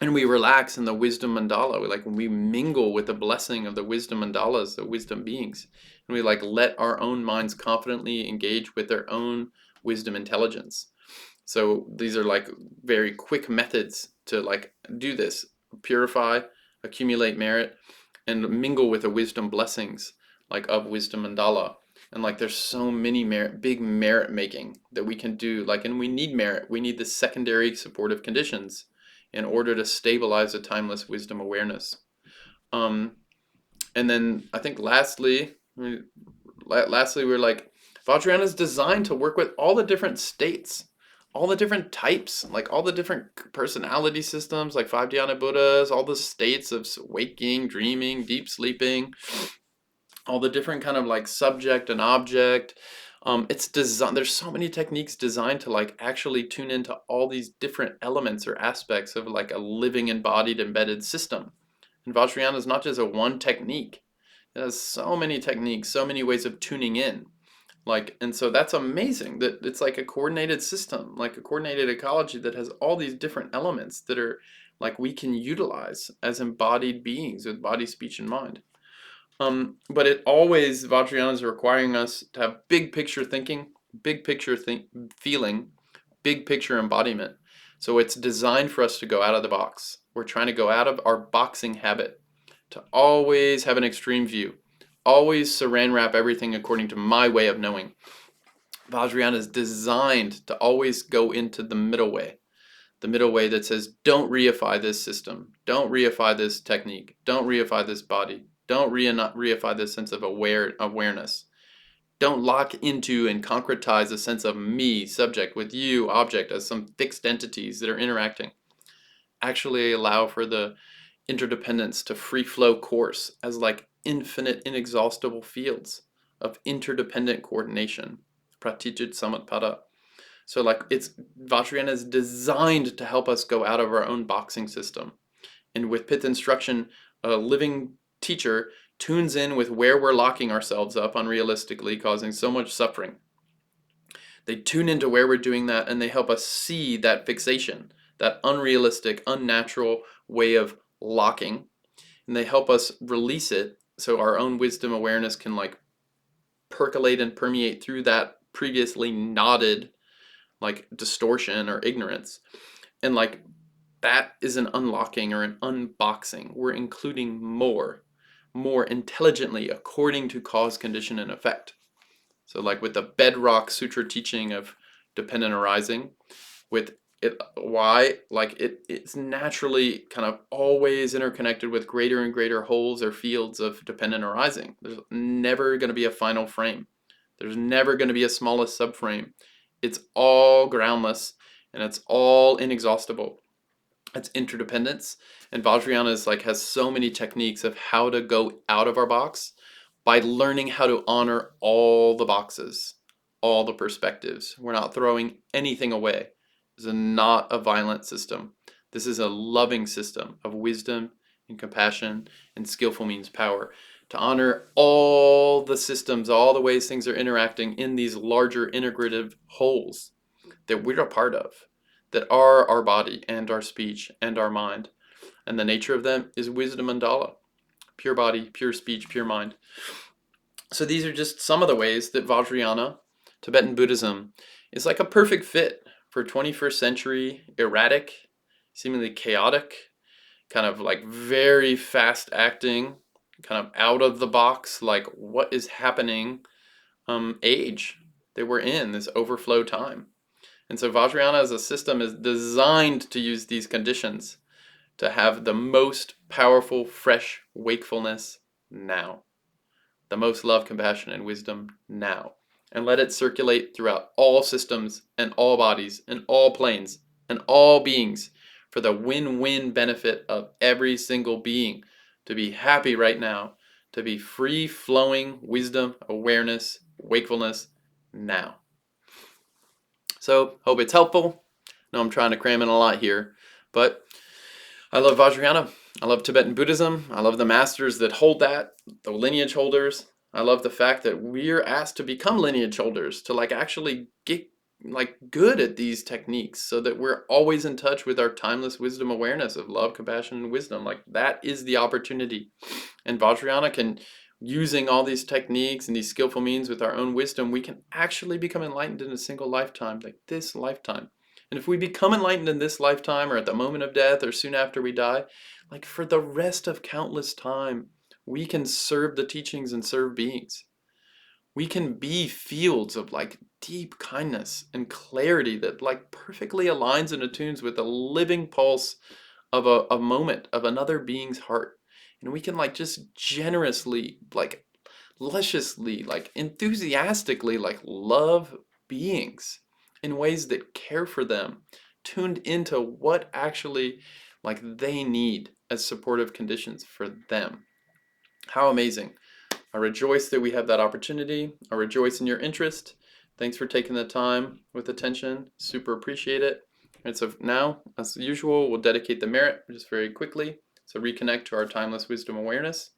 And we relax in the wisdom mandala. We like when we mingle with the blessing of the wisdom mandalas, the wisdom beings, and we like let our own minds confidently engage with their own wisdom intelligence. So these are like very quick methods to like do this: purify, accumulate merit, and mingle with the wisdom blessings like of wisdom mandala. And like there's so many big merit making that we can do, like, and we need merit. We need the secondary supportive conditions in order to stabilize a timeless wisdom awareness. And then I think lastly we're like, Vajrayana is designed to work with all the different states, all the different types, like all the different personality systems, like 5 dhyana Buddhas, all the states of waking, dreaming, deep sleeping, all the different kind of like subject and object. It's designed, there's so many techniques designed to like actually tune into all these different elements or aspects of like a living embodied embedded system. And Vajrayana is not just a one technique. It has so many techniques, so many ways of tuning in. Like, and so that's amazing that it's like a coordinated system, like a coordinated ecology that has all these different elements that are like we can utilize as embodied beings with body, speech, and mind. But it always, Vajrayana is requiring us to have big picture thinking, big picture feeling, big picture embodiment. So it's designed for us to go out of the box. We're trying to go out of our boxing habit, to always have an extreme view, always saran wrap everything according to my way of knowing. Vajrayana is designed to always go into the middle way. The middle way that says, don't reify this system, don't reify this technique, don't reify this body, don't reify this sense of awareness. Don't lock into and concretize a sense of me, subject, with you, object, as some fixed entities that are interacting. Actually allow for the interdependence to free flow course as like infinite, inexhaustible fields of interdependent coordination. Pratijit Samutpada. So like it's Vajrayana is designed to help us go out of our own boxing system. And with Pith instruction, a living teacher tunes in with where we're locking ourselves up unrealistically, causing so much suffering. They tune into where we're doing that, and they help us see that fixation, that unrealistic, unnatural way of locking. And they help us release it so our own wisdom awareness can like percolate and permeate through that previously knotted like distortion or ignorance. And like that is an unlocking or an unboxing. We're including more intelligently according to cause, condition, and effect. So like with the bedrock sutra teaching of dependent arising, with it, why like it's naturally kind of always interconnected with greater and greater wholes or fields of dependent arising. There's never going to be a final frame. There's never going to be a smallest subframe. It's all groundless and it's all inexhaustible. It's interdependence, and Vajrayana is like has so many techniques of how to go out of our box by learning how to honor all the boxes, all the perspectives. We're not throwing anything away. This is not a violent system. This is a loving system of wisdom and compassion, and skillful means power. To honor all the systems, all the ways things are interacting in these larger integrative wholes that we're a part of, that are our body and our speech and our mind. And the nature of them is Wisdom Mandala. Pure body, pure speech, pure mind. So these are just some of the ways that Vajrayana, Tibetan Buddhism, is like a perfect fit for 21st century, erratic, seemingly chaotic, kind of like very fast acting, kind of out of the box, like what is happening age that we're in, this overflow time. And so Vajrayana as a system is designed to use these conditions to have the most powerful, fresh wakefulness now. The most love, compassion, and wisdom now. And let it circulate throughout all systems and all bodies and all planes and all beings for the win-win benefit of every single being to be happy right now, to be free-flowing wisdom, awareness, wakefulness now. So, hope it's helpful. I know I'm trying to cram in a lot here, but I love Vajrayana. I love Tibetan Buddhism. I love the masters that hold that, the lineage holders. I love the fact that we're asked to become lineage holders, to like actually get like good at these techniques so that we're always in touch with our timeless wisdom awareness of love, compassion, and wisdom. Like that is the opportunity. And Vajrayana can, using all these techniques and these skillful means with our own wisdom, we can actually become enlightened in a single lifetime, like this lifetime. And if we become enlightened in this lifetime or at the moment of death or soon after we die, like for the rest of countless time, we can serve the teachings and serve beings. We can be fields of like deep kindness and clarity that like perfectly aligns and attunes with the living pulse of a moment of another being's heart. And we can like just generously, like lusciously, like enthusiastically, like love beings in ways that care for them, tuned into what actually like they need as supportive conditions for them. How amazing. I rejoice that we have that opportunity. I rejoice in your interest. Thanks for taking the time with attention. Super appreciate it. And so now, as usual, we'll dedicate the merit just very quickly. So reconnect to our timeless wisdom awareness.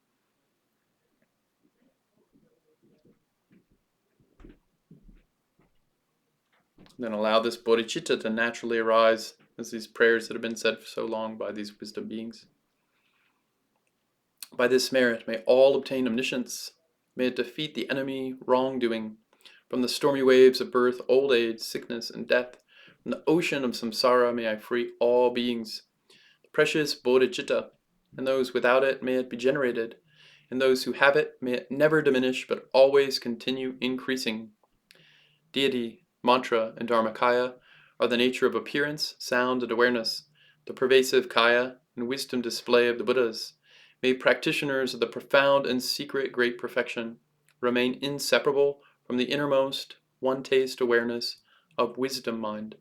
Then allow this bodhicitta to naturally arise as these prayers that have been said for so long by these wisdom beings. By this merit may all obtain omniscience. May it defeat the enemy wrongdoing. From the stormy waves of birth, old age, sickness, and death, from the ocean of samsara may I free all beings. The precious Bodhichitta, and those without it may it be generated, and those who have it may it never diminish but always continue increasing. Deity, mantra, and dharmakaya are the nature of appearance, sound, and awareness, the pervasive kaya and wisdom display of the Buddhas. May practitioners of the profound and secret great perfection remain inseparable from the innermost, one-taste awareness of wisdom mind.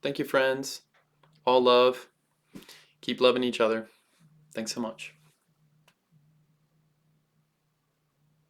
Thank you, friends. All love. Keep loving each other. Thanks so much.